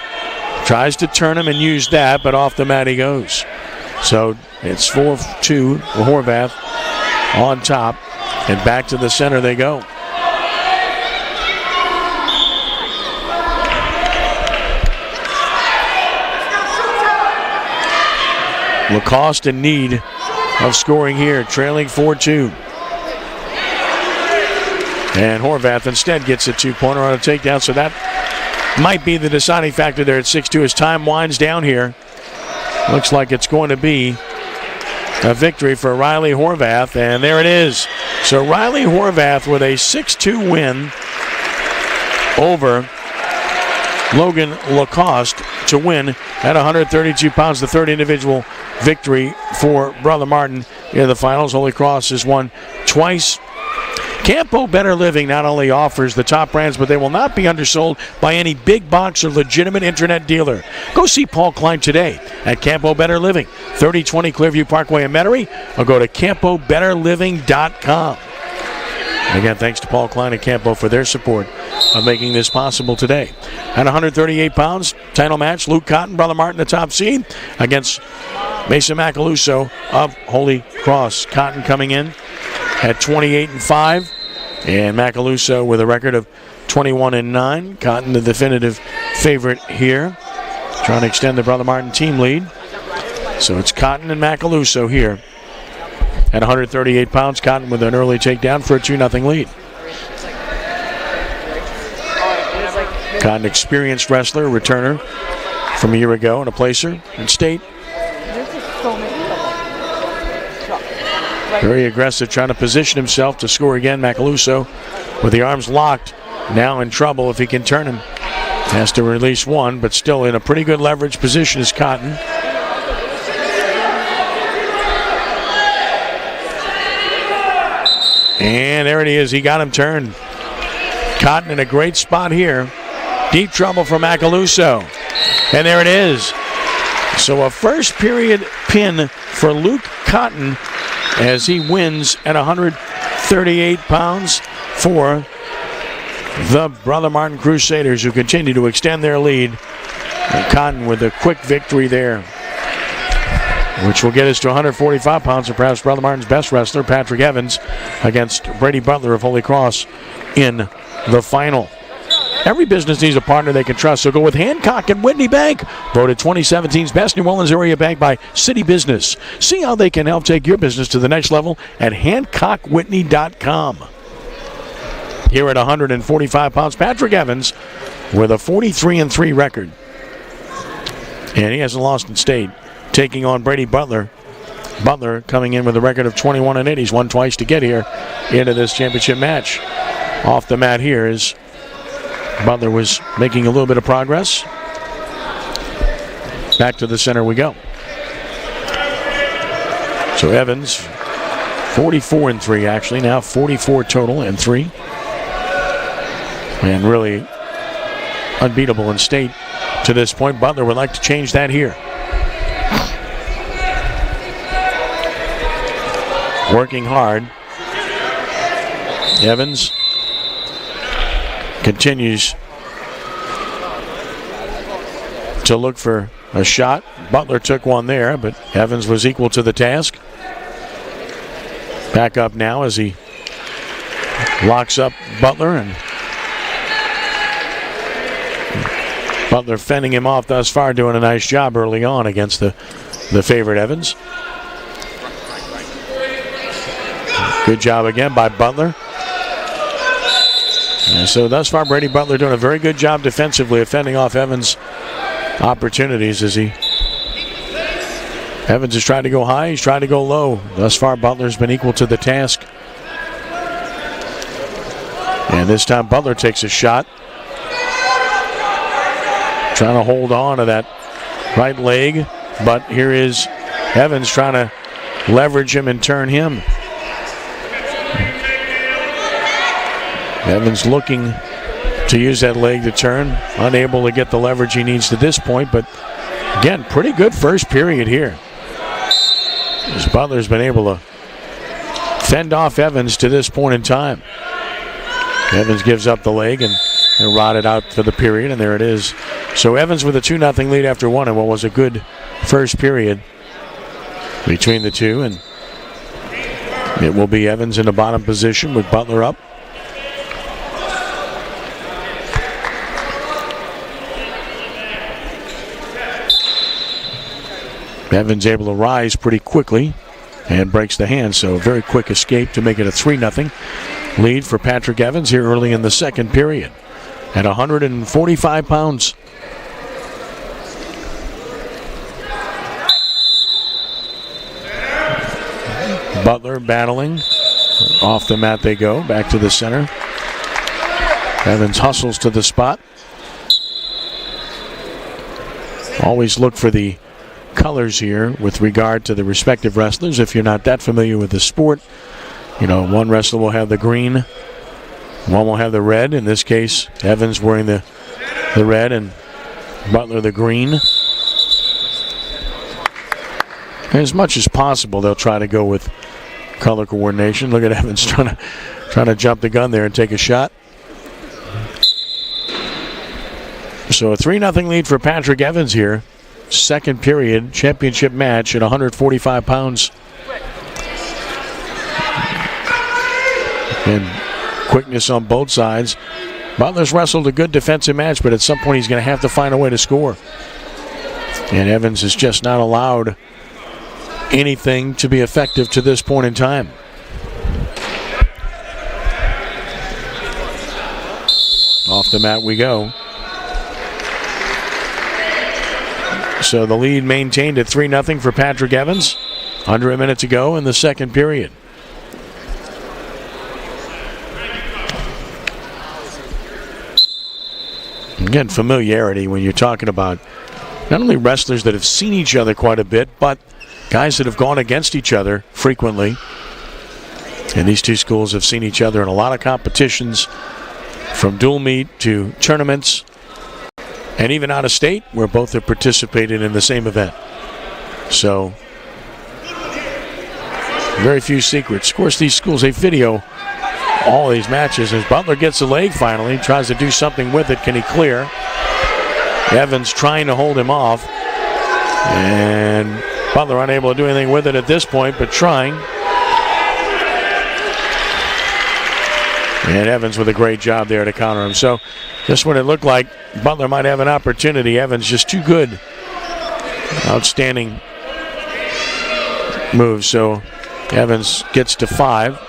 Tries to turn him and use that, but off the mat he goes. So it's 4-2. Horvath on top. And back to the center they go. Lacoste in need of scoring here, trailing 4-2. And Horvath instead gets a 2-pointer on a takedown, so that might be the deciding factor there at 6-2 as time winds down here. Looks like it's going to be a victory for Riley Horvath, and there it is. So Riley Horvath with a 6-2 win over Logan Lacoste to win at 132 pounds, the third individual victory for Brother Martin in the finals. Holy Cross has won twice. Campo Better Living not only offers the top brands, but they will not be undersold by any big box or legitimate internet dealer. Go see Paul Klein today at Campo Better Living, 3020 Clearview Parkway in Metairie, or go to CampoBetterLiving.com. And again, thanks to Paul Klein and Campo for their support of making this possible today. At 138 pounds, title match, Luke Cotton, Brother Martin, the top seed, against Mason Macaluso of Holy Cross. Cotton coming in at 28-5, and Macaluso with a record of 21-9. Cotton, the definitive favorite here, trying to extend the Brother Martin team lead. So it's Cotton and Macaluso here. At 138 pounds, Cotton with an early takedown for a 2-0 lead. Cotton, experienced wrestler, returner from a year ago, and a placer in state. Very aggressive, trying to position himself to score again. Macaluso with the arms locked, now in trouble if he can turn him. Has to release one, but still in a pretty good leverage position is Cotton. And there it is. He got him turned. Cotton in a great spot here. Deep trouble for Macaluso. And there it is. So a first period pin for Luke Cotton as he wins at 138 pounds for the Brother Martin Crusaders, who continue to extend their lead. And Cotton with a quick victory there, which will get us to 145 pounds and perhaps Brother Martin's best wrestler, Patrick Evans, against Brady Butler of Holy Cross in the final. Every business needs a partner they can trust, so go with Hancock and Whitney Bank, voted 2017's best New Orleans area bank by City Business. See how they can help take your business to the next level at HancockWhitney.com. Here at 145 pounds, Patrick Evans with a 43-3 record. And he hasn't lost in state, taking on Brady Butler. Butler coming in with a record of 21-8. He's won twice to get here into this championship match. Off the mat here is Butler was making a little bit of progress. Back to the center we go. So Evans, 44-3 actually, now 44 total and 3. And really unbeatable in state to this point. Butler would like to change that here. Working hard. Evans continues to look for a shot. Butler took one there, but Evans was equal to the task. Back up now as he locks up Butler, and Butler fending him off thus far, doing a nice job early on against the favorite Evans. Good job again by Butler. And so thus far, Brady Butler doing a very good job defensively of fending off Evans' opportunities as Evans has tried to go high, he's tried to go low. Thus far, Butler's been equal to the task. And this time Butler takes a shot. Trying to hold on to that right leg, but here is Evans trying to leverage him and turn him. Evans looking to use that leg to turn, unable to get the leverage he needs to this point, but again, pretty good first period here. As Butler's been able to fend off Evans to this point in time. Evans gives up the leg and they're rotted out for the period, and there it is. So Evans with a 2-0 lead after one, and what was a good first period between the two, and it will be Evans in the bottom position with Butler up. Evans able to rise pretty quickly and breaks the hand, so a very quick escape to make it a 3-0 lead for Patrick Evans here early in the second period at 145 pounds. Butler battling. Off the mat they go, back to the center. Evans hustles to the spot. Always look for the colors here with regard to the respective wrestlers. If you're not that familiar with the sport, you know, one wrestler will have the green, one will have the red. In this case, Evans wearing the red and Butler the green. As much as possible, they'll try to go with color coordination. Look at Evans trying to jump the gun there and take a shot. So a 3-0 lead for Patrick Evans here. Second period championship match at 145 pounds. And quickness on both sides. Butler's wrestled a good defensive match, but at some point he's going to have to find a way to score. And Evans has just not allowed anything to be effective to this point in time. Off the mat we go. So the lead maintained at 3-0 for Patrick Evans. Under a minute to go in the second period. Again, familiarity when you're talking about not only wrestlers that have seen each other quite a bit, but guys that have gone against each other frequently. And these two schools have seen each other in a lot of competitions, from dual meet to tournaments, and even out of state, where both have participated in the same event. So, very few secrets. Of course, these schools, they video all these matches. As Butler gets the leg finally, tries to do something with it. Can he clear? Evans trying to hold him off. And Butler unable to do anything with it at this point, but trying. And Evans with a great job there to counter him. So just when it looked like Butler might have an opportunity, Evans just too good. Outstanding move. So Evans gets to 5.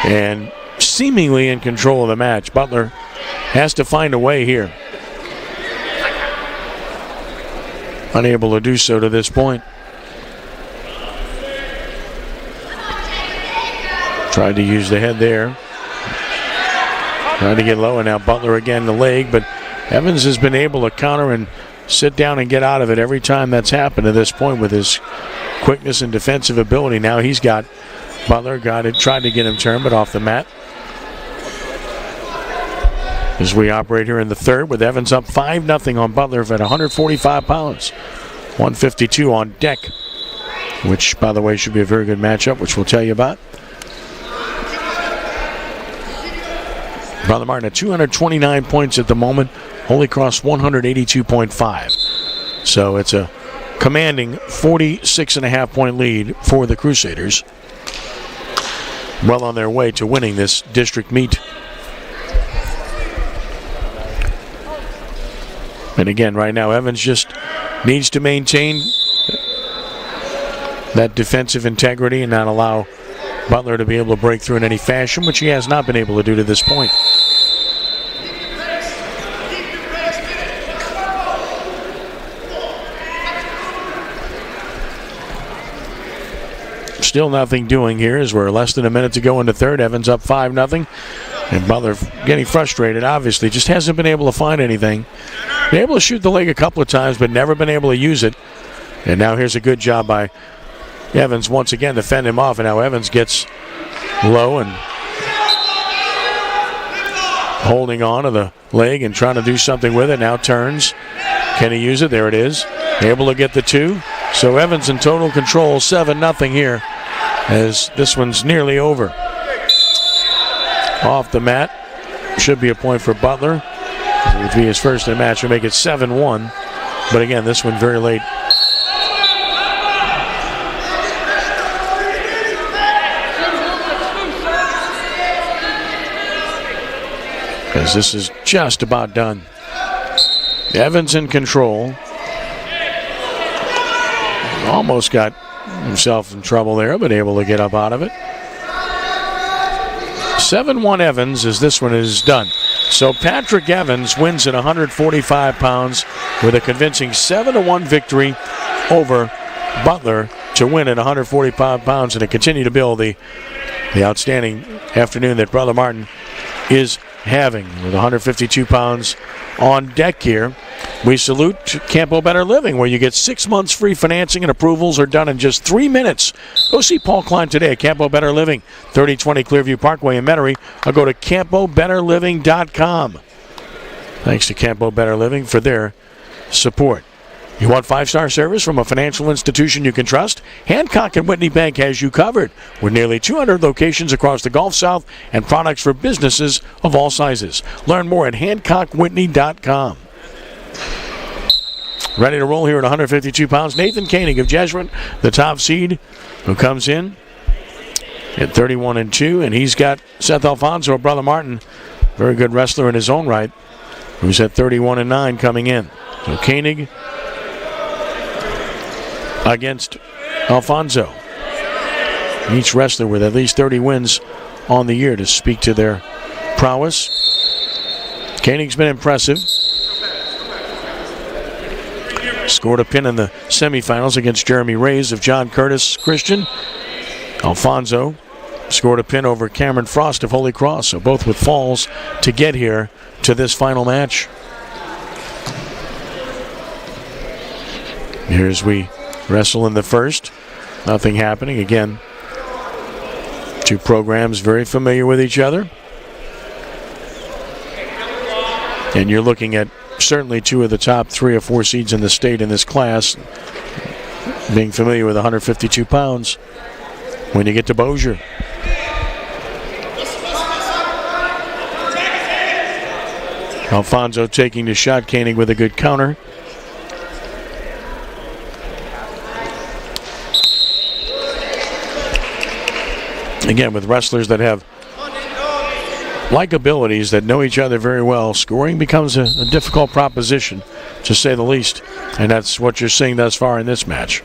And seemingly in control of the match. Butler has to find a way here. Unable to do so to this point. Tried to use the head there. Trying to get low, and now Butler again the leg, but Evans has been able to counter and sit down and get out of it every time that's happened to this point with his quickness and defensive ability. Now he's got Butler, tried to get him turned, but off the mat. As we operate here in the third with Evans up 5-0 on Butler at 145 pounds. 152 on deck, which, by the way, should be a very good matchup, which we'll tell you about. Brother Martin at 229 points at the moment. Holy Cross 182.5. So it's a commanding 46.5 point lead for the Crusaders. Well on their way to winning this district meet. And again, right now, Evans just needs to maintain that defensive integrity and not allow Butler to be able to break through in any fashion, which he has not been able to do to this point. Still nothing doing here as we're less than a minute to go in the third. Evans up 5-0. And Butler getting frustrated, obviously. Just hasn't been able to find anything. Been able to shoot the leg a couple of times, but never been able to use it. And now here's a good job by Evans once again to fend him off. And now Evans gets low and holding on to the leg and trying to do something with it. Now turns. Can he use it? There it is. Able to get the two. So Evans in total control, 7-0 here, as this one's nearly over. Off the mat. Should be a point for Butler. It would be his first in the match. Will make it 7-1. But again, this one very late. As this is just about done. Evans in control. Almost got himself in trouble there, but able to get up out of it. 7-1 Evans as this one is done. So Patrick Evans wins at 145 pounds with a convincing 7-1 victory over Butler to win at 145 pounds and to continue to build the outstanding afternoon that Brother Martin is having with 152 pounds on deck here. We salute Campo Better Living, where you get 6 months free financing and approvals are done in just 3 minutes. Go see Paul Klein today at Campo Better Living, 3020 Clearview Parkway in Metairie, or go to CampoBetterLiving.com. Thanks to Campo Better Living for their support. You want 5-star service from a financial institution you can trust? Hancock and Whitney Bank has you covered, with nearly 200 locations across the Gulf South and products for businesses of all sizes. Learn more at HancockWhitney.com. Ready to roll here at 152 pounds. Nathan Koenig of Jesuit, the top seed, who comes in at 31-2, and he's got Seth Alfonso, Brother Martin, very good wrestler in his own right, who's at 31-9 coming in. So Koenig against Alfonso. Each wrestler with at least 30 wins on the year to speak to their prowess. Koenig's been impressive. Scored a pin in the semifinals against Jeremy Reyes of John Curtis Christian. Alfonso scored a pin over Cameron Frost of Holy Cross, so both with falls to get here to this final match. Here's we wrestle in the first. Nothing happening. Again, two programs very familiar with each other. And you're looking at certainly two of the top 3 or 4 seeds in the state in this class being familiar with 152 pounds when you get to Bossier. Alfonso taking the shot, Koenig with a good counter. Again, with wrestlers that have like abilities that know each other very well, scoring becomes a difficult proposition, to say the least. And that's what you're seeing thus far in this match.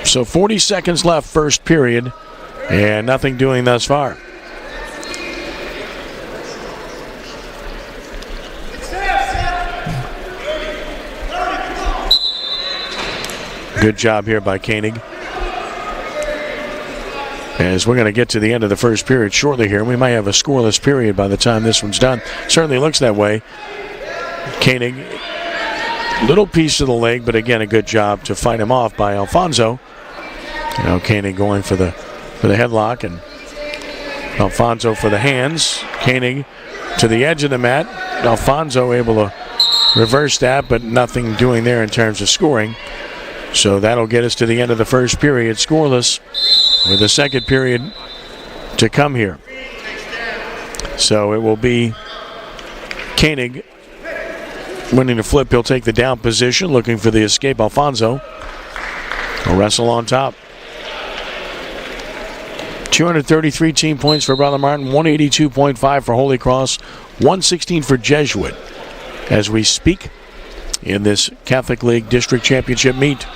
So 40 seconds left, first period, and nothing doing thus far. Good job here by Koenig. As we're going to get to the end of the first period shortly here, we might have a scoreless period by the time this one's done. Certainly looks that way. Koenig, little piece of the leg, but again, a good job to fight him off by Alfonso. Now Koenig going for the headlock, and Alfonso for the hands. Koenig to the edge of the mat. Alfonso able to reverse that, but nothing doing there in terms of scoring. So that'll get us to the end of the first period, scoreless, with the second period to come here. So it will be Koenig winning the flip. He'll take the down position, looking for the escape. Alfonso will wrestle on top. 233 team points for Brother Martin, 182.5 for Holy Cross, 116 for Jesuit as we speak in this Catholic League District Championship meet.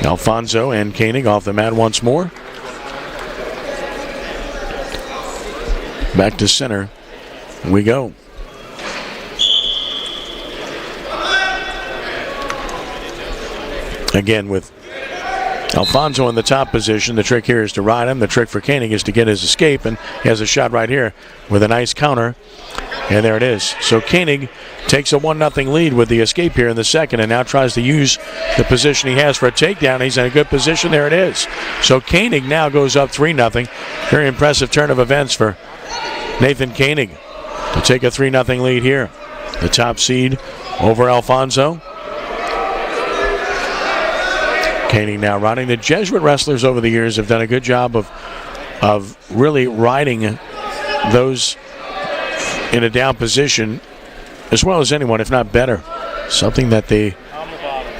Alfonso and Koenig off the mat once more. Back to center we go. Again, with Alfonso in the top position, the trick here is to ride him. The trick for Koenig is to get his escape, and he has a shot right here with a nice counter. And there it is. So Koenig takes a 1-0 lead with the escape here in the second, and now tries to use the position he has for a takedown. He's in a good position. There it is. So Koenig now goes up 3-0. Very impressive turn of events for Nathan Koenig to take a 3-0 lead here. The top seed over Alfonso. Koenig now riding. The Jesuit wrestlers over the years have done a good job of really riding those in a down position as well as anyone, if not better. Something that they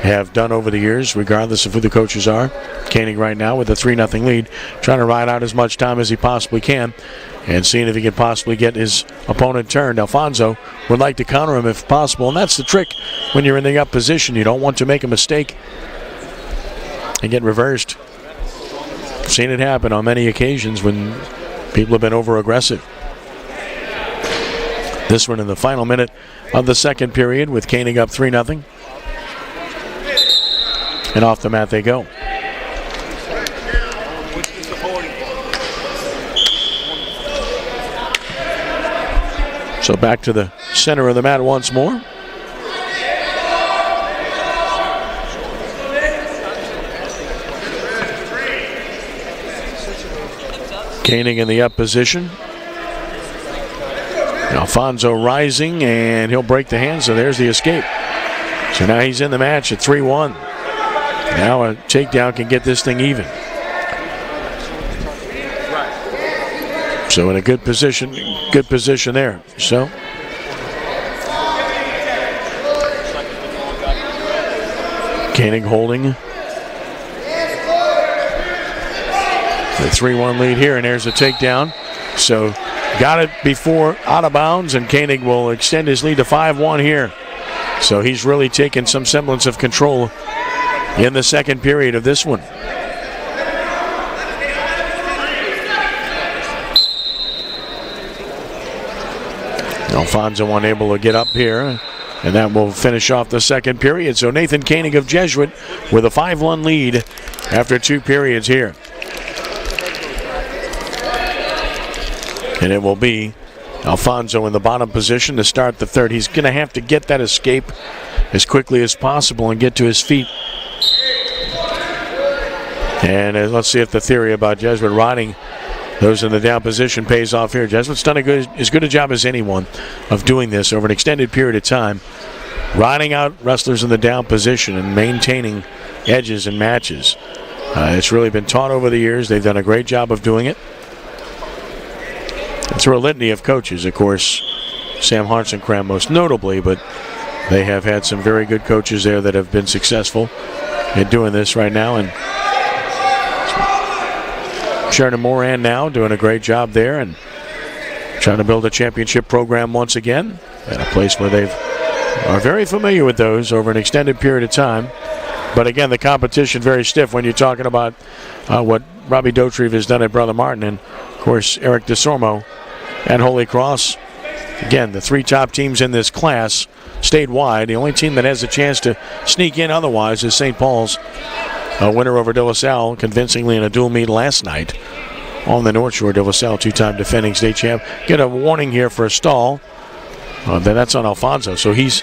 have done over the years, regardless of who the coaches are. Koenig right now with a 3-0 lead, trying to ride out as much time as he possibly can and seeing if he can possibly get his opponent turned. Alfonso would like to counter him if possible, and that's the trick when you're in the up position. You don't want to make a mistake and get reversed. I've seen it happen on many occasions when people have been over-aggressive. This one in the final minute of the second period with Koenig up 3-0. And off the mat they go. So back to the center of the mat once more. Koenig in the up position. Alfonso rising, and he'll break the hand, so there's the escape. So now he's in the match at 3-1. Now a takedown can get this thing even. So in a good position there. So Koenig holding the 3-1 lead here, and there's a takedown. So got it before out of bounds, and Koenig will extend his lead to 5-1 here. So he's really taken some semblance of control in the second period of this one. Alfonso unable to get up here, and that will finish off the second period. So Nathan Koenig of Jesuit with a 5-1 lead after two periods here. And it will be Alfonso in the bottom position to start the third. He's going to have to get that escape as quickly as possible and get to his feet. And let's see if the theory about Jesuit riding those in the down position pays off here. Jesuit's done as good a job as anyone of doing this over an extended period of time, riding out wrestlers in the down position and maintaining edges in matches. It's really been taught over the years. They've done a great job of doing it. And through a litany of coaches, of course, Sam Hartsenkram most notably, but they have had some very good coaches there that have been successful in doing this right now. And Sheridan Moran now doing a great job there and trying to build a championship program once again at a place where they are very familiar with those over an extended period of time. But again, the competition very stiff when you're talking about what Robbie Dotrieve has done at Brother Martin, and of course Eric DeSormo at Holy Cross. Again, the three top teams in this class statewide. The only team that has a chance to sneak in otherwise is St. Paul's, a winner over De La Salle convincingly in a dual meet last night on the North Shore. De La Salle, two-time defending state champ. Get a warning here for a stall. Then that's on Alfonso. So he's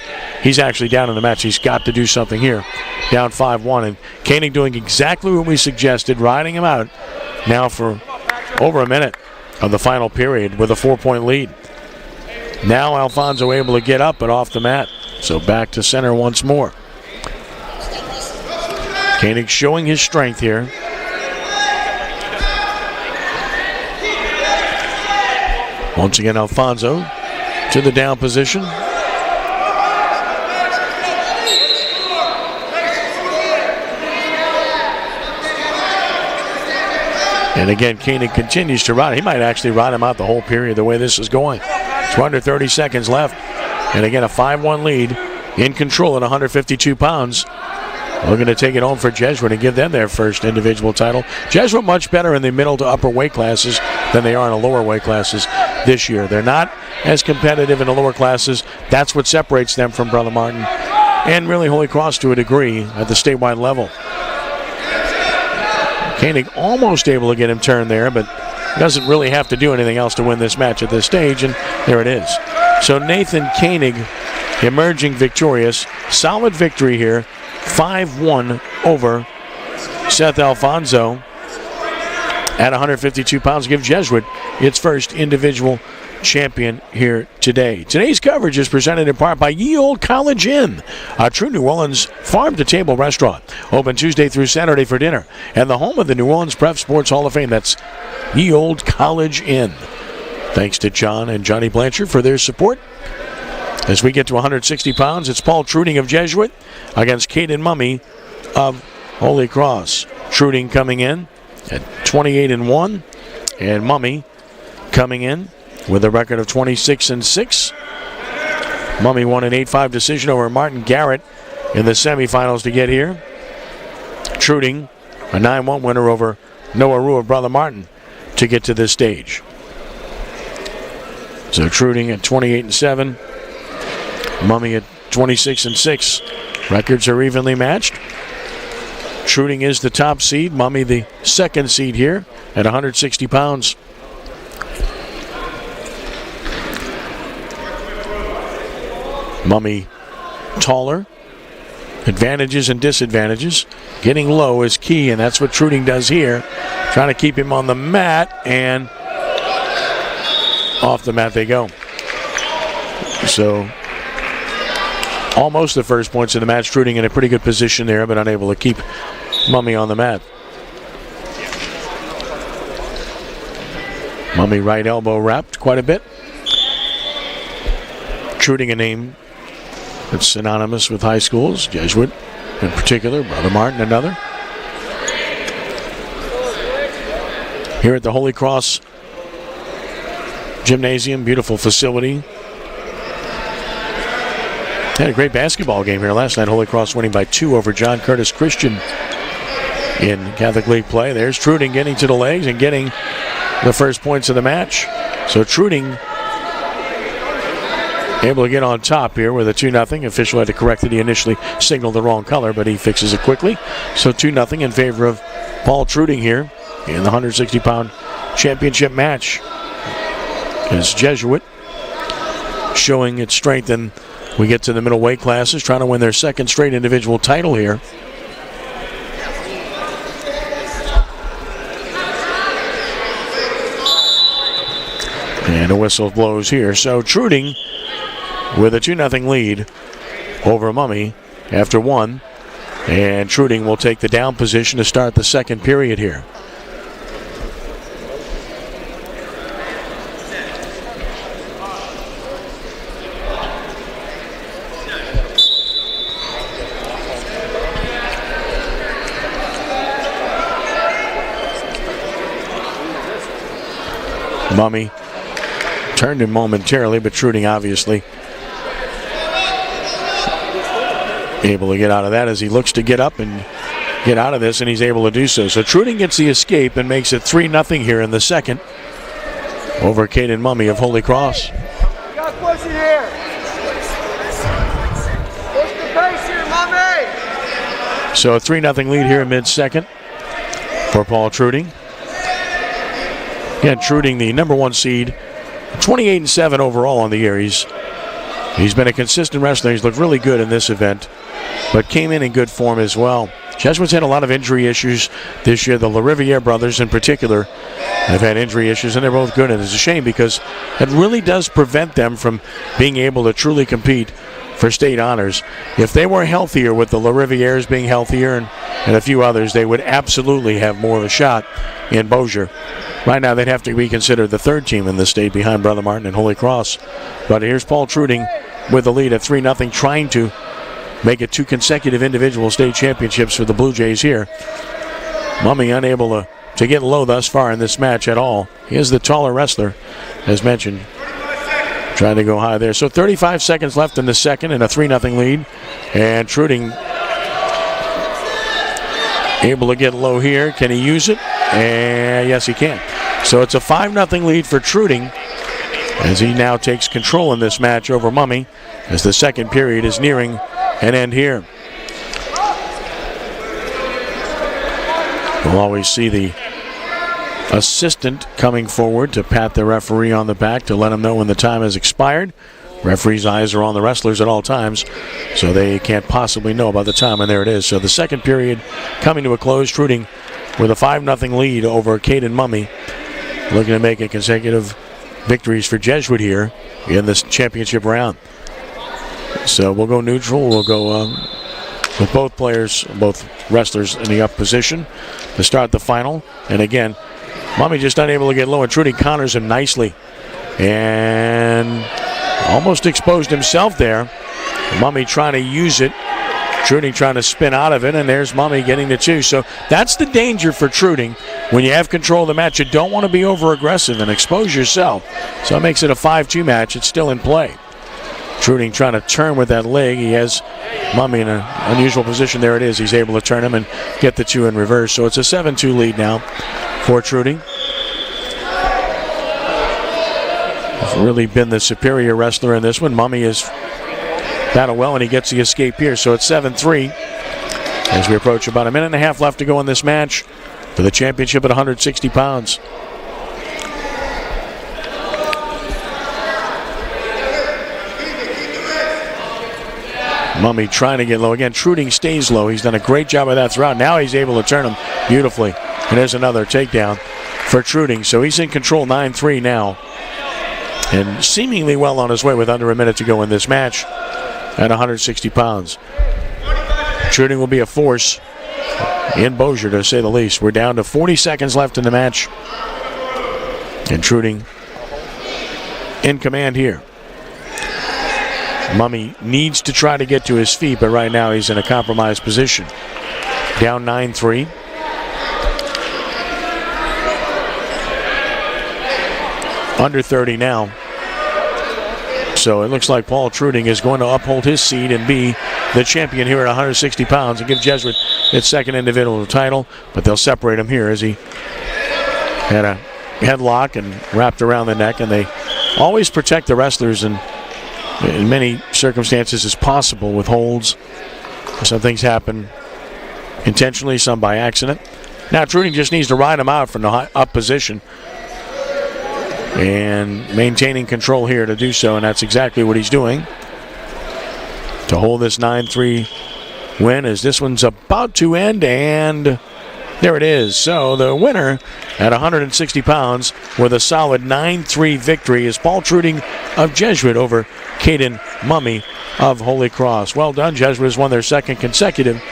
actually down in the match. He's got to do something here. Down 5-1. And Koenig doing exactly what we suggested, riding him out now for over a minute of the final period with a 4-point lead. Now Alfonso able to get up but off the mat. So back to center once more. Koenig showing his strength here. Once again, Alfonso to the down position. And again, Koenig continues to ride. He might actually ride him out the whole period the way this is going. It's under 30 seconds left. And again, a 5-1 lead in control at 152 pounds. Looking to take it home for Jesuit and give them their first individual title. Jesuit much better in the middle to upper weight classes than they are in the lower weight classes this year. They're not as competitive in the lower classes. That's what separates them from Brother Martin and really Holy Cross to a degree at the statewide level. Koenig almost able to get him turned there, but doesn't really have to do anything else to win this match at this stage, and there it is. So Nathan Koenig emerging victorious. Solid victory here. 5-1 over Seth Alfonso at 152 pounds. Give Jesuit its first individual champion here today. Today's coverage is presented in part by Ye Olde College Inn, a true New Orleans farm-to-table restaurant. Open Tuesday through Saturday for dinner. And the home of the New Orleans Prep Sports Hall of Fame. That's Ye Olde College Inn. Thanks to John and Johnny Blanchard for their support. As we get to 160 pounds, it's Paul Truding of Jesuit against Caden Mummy of Holy Cross. Truding coming in at 28-1, and Mummy coming in with a record of 26-6. Mummy won an 8-5 decision over Martin Garrett in the semifinals to get here. Truding, a 9-1 winner over Noah Rue of Brother Martin to get to this stage. So Truding at 28-7. Mummy at 26-6. Records are evenly matched. Truding is the top seed. Mummy the second seed here at 160 pounds. Mummy taller. Advantages and disadvantages. Getting low is key, and that's what Truding does here. Trying to keep him on the mat, and off the mat they go. So almost the first points of the match. Truding in a pretty good position there, but unable to keep Mummy on the mat. Mummy right elbow wrapped quite a bit. Truding, a name that's synonymous with high schools, Jesuit in particular, Brother Martin another. Here at the Holy Cross Gymnasium, beautiful facility. Had a great basketball game here last night. Holy Cross winning by 2 over John Curtis Christian in Catholic League play. There's Truding getting to the legs and getting the first points of the match. So Truding able to get on top here with a 2-0. Official had to correct it. He initially signaled the wrong color, but he fixes it quickly. So 2-0 in favor of Paul Truding here in the 160-pound championship match. As Jesuit showing its strength, and we get to the middle weight classes, trying to win their second straight individual title here. And a whistle blows here. So Truding with a 2-0 lead over Mummy after 1. And Truding will take the down position to start the second period here. Mummy turned him momentarily, but Truding obviously able to get out of that as he looks to get up and get out of this, and he's able to do so. So Truding gets the escape and makes it 3-0 here in the second over Caden Mummy of Holy Cross.
Got push it here. Push the pace here, Mummy.
So a 3-0 lead here in mid-second for Paul Truding. Again, Truding, the number 1 seed, 28-7 overall on the year. He's been a consistent wrestler. He's looked really good in this event, but came in good form as well. Jesuits had a lot of injury issues this year. The LaRiviere brothers in particular have had injury issues, and they're both good. And it's a shame because it really does prevent them from being able to truly compete for state honors. If they were healthier, with the LaRivieres being healthier and a few others, they would absolutely have more of a shot in Bossier. Right now, they'd have to be considered the third team in the state behind Brother Martin and Holy Cross. But here's Paul Truding with the lead at 3-0, trying to make it 2 consecutive individual state championships for the Blue Jays here. Mummy unable to get low thus far in this match at all. He is the taller wrestler, as mentioned. Trying to go high there. So 35 seconds left in the second and a 3-0 lead. And Truding able to get low here. Can he use it? And yes, he can. So it's a 5-0 lead for Truding as he now takes control in this match over Mummy as the second period is nearing an end here. We'll always see the assistant coming forward to pat the referee on the back to let him know when the time has expired. Referee's eyes are on the wrestlers at all times, so they can't possibly know about the time, and there it is. So the second period coming to a close. Truding with a 5-0 lead over Caden Mummy, looking to make it consecutive victories for Jesuit here in this championship round. So we'll go neutral. We'll go with both players, both wrestlers in the up position to start the final. And again, Mummy just unable to get low, and Truding counters him nicely. And almost exposed himself there. Mummy trying to use it. Truding trying to spin out of it, and there's Mummy getting the two. So that's the danger for Truding. When you have control of the match, you don't want to be over-aggressive and expose yourself. So it makes it a 5-2 match. It's still in play. Truding trying to turn with that leg. He has Mummy in an unusual position. There it is. He's able to turn him and get the two in reverse. So it's a 7-2 lead now for Truding. He's really been the superior wrestler in this one. Mummy is battled well, and he gets the escape here. So it's 7-3 as we approach about a minute and a half left to go in this match for the championship at 160 pounds. Mummy trying to get low. Again, Truding stays low. He's done a great job of that throughout. Now he's able to turn him beautifully. And there's another takedown for Truding. So he's in control, 9-3 now. And seemingly well on his way with under a minute to go in this match at 160 pounds. Truding will be a force in Bossier, to say the least. We're down to 40 seconds left in the match. And Truding in command here. Mummy needs to try to get to his feet, but right now he's in a compromised position. Down 9-3. Under 30 now. So it looks like Paul Truding is going to uphold his seed and be the champion here at 160 pounds and give Jesuit its second individual title, but they'll separate him here as he had a headlock and wrapped around the neck, and they always protect the wrestlers in many circumstances as possible with holds. Some things happen intentionally, some by accident. Now Truding just needs to ride him out from the up position and maintaining control here to do so, and that's exactly what he's doing to hold this 9-3 win as this one's about to end, and there it is. So the winner at 160 pounds with a solid 9-3 victory is Paul Truding of Jesuit over Caden Mummy of Holy Cross. Well done. Jesuit has won their second consecutive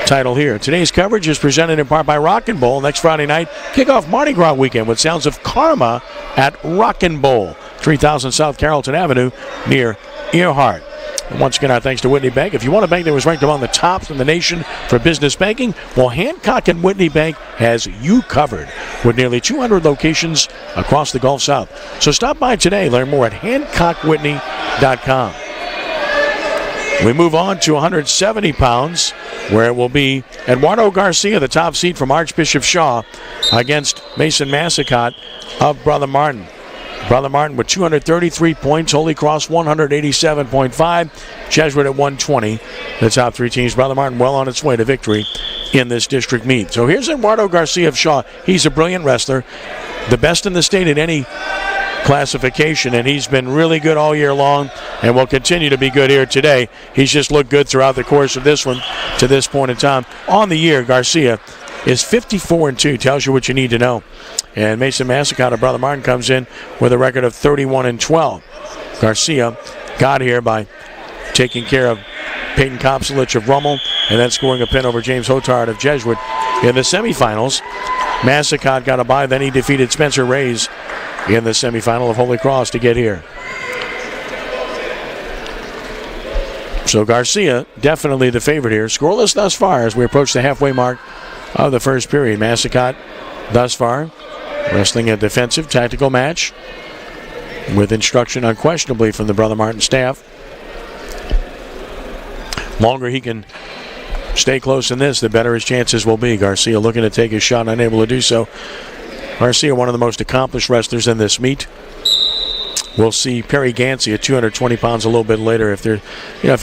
title here. Today's coverage is presented in part by Rockin' Bowl. Next Friday night, kick off Mardi Gras weekend with sounds of Karma at Rockin' Bowl, 3000 South Carrollton Avenue near Earhart. And once again, our thanks to Whitney Bank. If you want a bank that was ranked among the tops in the nation for business banking, well, Hancock and Whitney Bank has you covered with nearly 200 locations across the Gulf South. So stop by today. Learn more at HancockWhitney.com. We move on to 170 pounds, where it will be Eduardo Garcia, the top seed from Archbishop Shaw, against Mason Massicott of Brother Martin. Brother Martin with 233 points, Holy Cross 187.5, Jesuit at 120. The top three teams. Brother Martin well on its way to victory in this district meet. So here's Eduardo Garcia of Shaw. He's a brilliant wrestler, the best in the state in any classification, and he's been really good all year long and will continue to be good here today. He's just looked good throughout the course of this one to this point in time. On the year, Garcia is 54-2, tells you what you need to know. And Mason Massicott of Brother Martin comes in with a record of 31-12. Garcia got here by taking care of Peyton Kopselich of Rummel and then scoring a pin over James Hotard of Jesuit in the semifinals. Massicott got a bye, then he defeated Spencer Reyes in the semifinal of Holy Cross to get here. So Garcia, definitely the favorite here. Scoreless thus far as we approach the halfway mark of the first period. Massicott thus far. Wrestling a defensive, tactical match with instruction unquestionably from the Brother Martin staff. Longer he can stay close in this, the better his chances will be. Garcia looking to take his shot, unable to do so. Garcia, one of the most accomplished wrestlers in this meet. We'll see Perry Gansey at 220 pounds a little bit later. If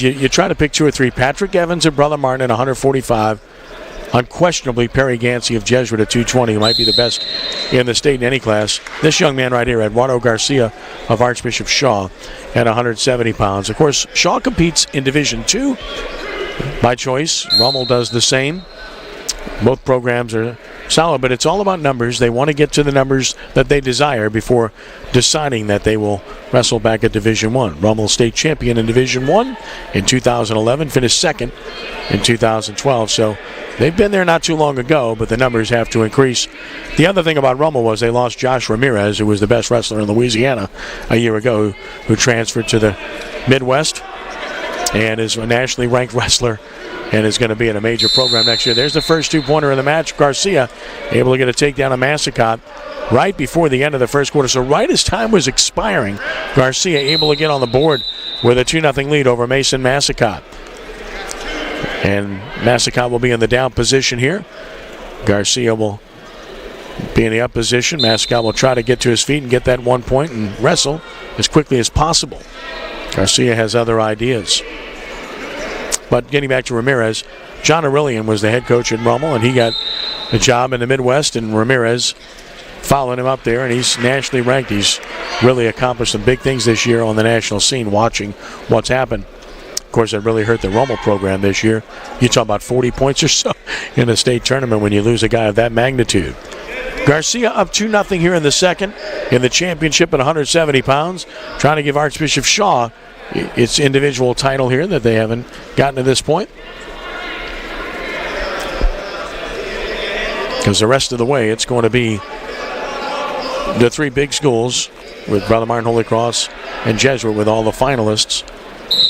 you try to pick 2 or 3, Patrick Evans and Brother Martin at 145. Unquestionably, Perry Gansey of Jesuit at 220 might be the best in the state in any class. This young man right here, Eduardo Garcia of Archbishop Shaw, at 170 pounds. Of course, Shaw competes in Division II by choice. Rummel does the same. Both programs are solid, but it's all about numbers. They want to get to the numbers that they desire before deciding that they will wrestle back at Division I. Rummel state champion in Division I in 2011, finished second in 2012. So they've been there not too long ago, but the numbers have to increase. The other thing about Rummel was they lost Josh Ramirez, who was the best wrestler in Louisiana a year ago, who transferred to the Midwest and is a nationally ranked wrestler and is going to be in a major program next year. There's the first 2-pointer of the match. Garcia able to get a takedown of Massacott right before the end of the first quarter. So right as time was expiring, Garcia able to get on the board with a 2-0 lead over Mason Massacott. And Massacott will be in the down position here. Garcia will be in the up position. Massacott will try to get to his feet and get that 1 point and wrestle as quickly as possible. Garcia has other ideas. But getting back to Ramirez, John Aurelian was the head coach at Rummel, and he got a job in the Midwest, and Ramirez following him up there, and he's nationally ranked. He's really accomplished some big things this year on the national scene, watching what's happened. Of course, that really hurt the Rummel program this year. You talk about 40 points or so in a state tournament when you lose a guy of that magnitude. Garcia up 2-0 here in the second in the championship at 170 pounds, trying to give Archbishop Shaw its individual title here that they haven't gotten to this point. Because the rest of the way, it's going to be the 3 big schools with Brother Martin Holy Cross and Jesuit with all the finalists.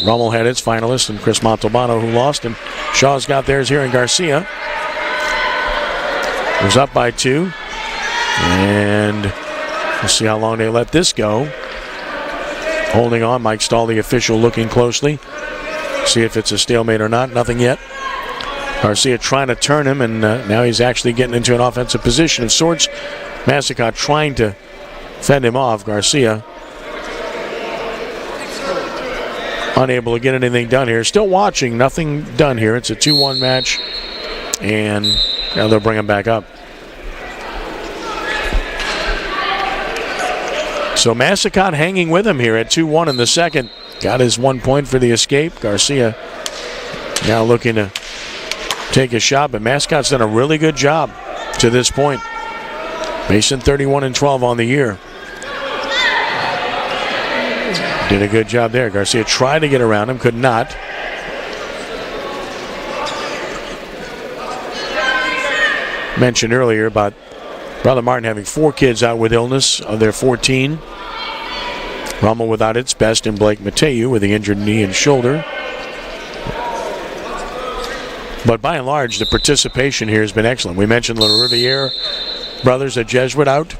Rummel had its finalists and Chris Montalbano who lost, and Shaw's got theirs here in Garcia. Was up by 2. And we'll see how long they let this go. Holding on, Mike Stahl, the official, looking closely. See if it's a stalemate or not. Nothing yet. Garcia trying to turn him, and now he's actually getting into an offensive position of sorts. Massacott trying to fend him off. Garcia unable to get anything done here. Still watching, nothing done here. It's a 2-1 match, and now they'll bring him back up. So Massacott hanging with him here at 2-1 in the second. Got his 1 point for the escape. Garcia now looking to take a shot, but Mascott's done a really good job to this point. Mason 31-12 on the year. Did a good job there. Garcia tried to get around him, could not. Mentioned earlier about Brother Martin having 4 kids out with illness of their 14. Rummel without its best in Blake Mateu with the injured knee and shoulder. But by and large, the participation here has been excellent. We mentioned the Riviere brothers at Jesuit out,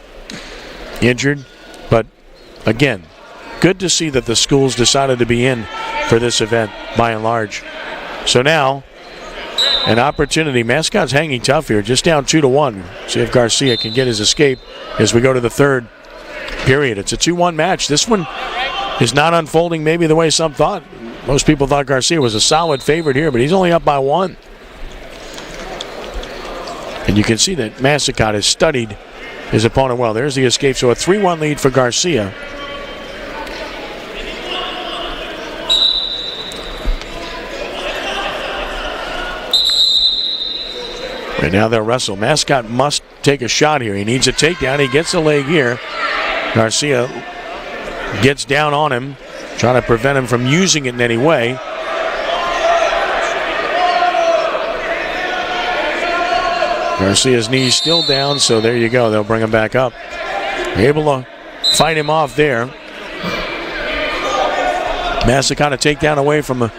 injured. But again, good to see that the schools decided to be in for this event by and large. So now, an opportunity. Mascott's hanging tough here, just down 2-1. See if Garcia can get his escape as we go to the third period. It's a 2-1 match. This one is not unfolding maybe the way some thought. Most people thought Garcia was a solid favorite here, but he's only up by 1. And you can see that Massacott has studied his opponent well. There's the escape. So a 3-1 lead for Garcia. And now they'll wrestle. Mascott must take a shot here. He needs a takedown. He gets a leg here. Garcia gets down on him, trying to prevent him from using it in any way. Garcia's knee's still down, so there you go. They'll bring him back up. Able to fight him off there. Massacott a takedown away from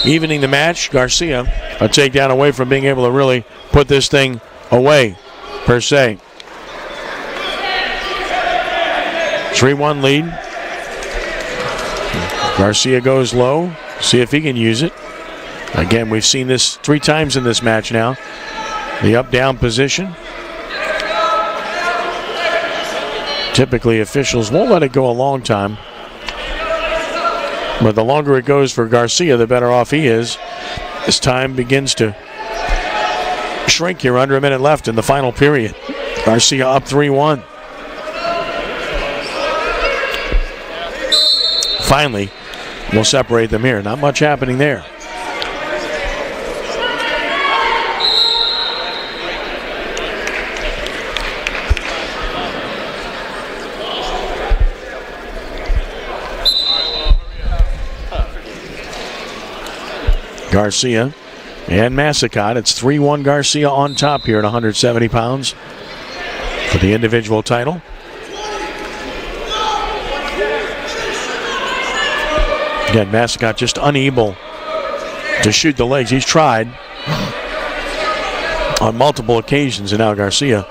evening the match. Garcia a takedown away from being able to really put this thing away, per se. 3-1 lead. Garcia goes low. See if he can use it. Again, we've seen this 3 times in this match now. The up-down position. Typically, officials won't let it go a long time. But the longer it goes for Garcia, the better off he is. As time begins to shrink here, under a minute left in the final period. Garcia up 3-1. Finally, we'll separate them here. Not much happening there. Garcia and Massicott. It's 3-1 Garcia on top here at 170 pounds for the individual title. Again, Massicott just unable to shoot the legs. He's tried on multiple occasions, and now Garcia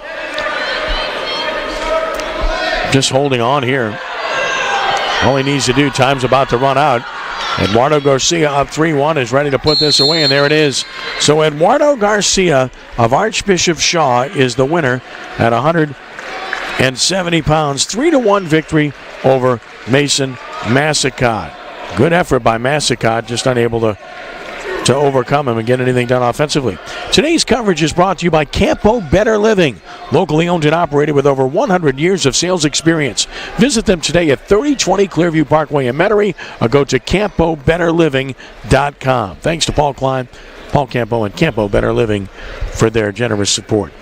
just holding on here. All he needs to do, time's about to run out. Eduardo Garcia up 3-1 is ready to put this away, and there it is. So Eduardo Garcia of Archbishop Shaw is the winner at 170 pounds. 3-1 victory over Mason Massicott. Good effort by Massicott, just unable to overcome him and get anything done offensively. Today's coverage is brought to you by Campo Better Living, locally owned and operated with over 100 years of sales experience. Visit them today at 3020 Clearview Parkway in Metairie, or go to CampoBetterLiving.com. Thanks to Paul Klein, Paul Campo, and Campo Better Living for their generous support.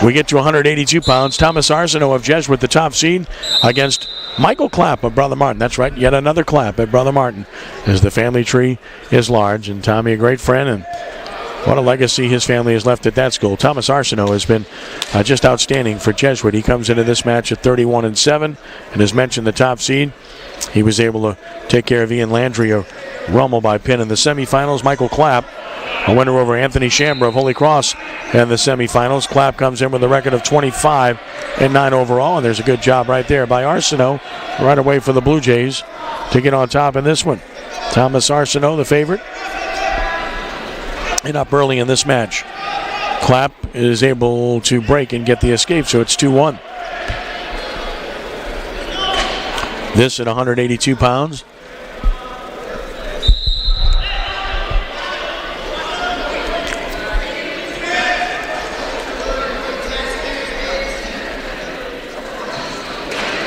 We get to 182 pounds. Thomas Arsenault of Jesuit, the top seed, against Michael Clapp of Brother Martin. That's right, yet another Clapp at Brother Martin, as the family tree is large. And Tommy, a great friend, and what a legacy his family has left at that school. Thomas Arsenault has been just outstanding for Jesuit. He comes into this match at 31-7, and as mentioned, the top seed. He was able to take care of Ian Landry, a Rummel by pin in the semifinals. Michael Clapp, a winner over Anthony Chambra of Holy Cross in the semifinals. Clapp comes in with a record of 25-9 overall, and there's a good job right there by Arsenault right away for the Blue Jays to get on top in this one. Thomas Arsenault, the favorite, and up early in this match. Clapp is able to break and get the escape, so it's 2-1. This at 182 pounds.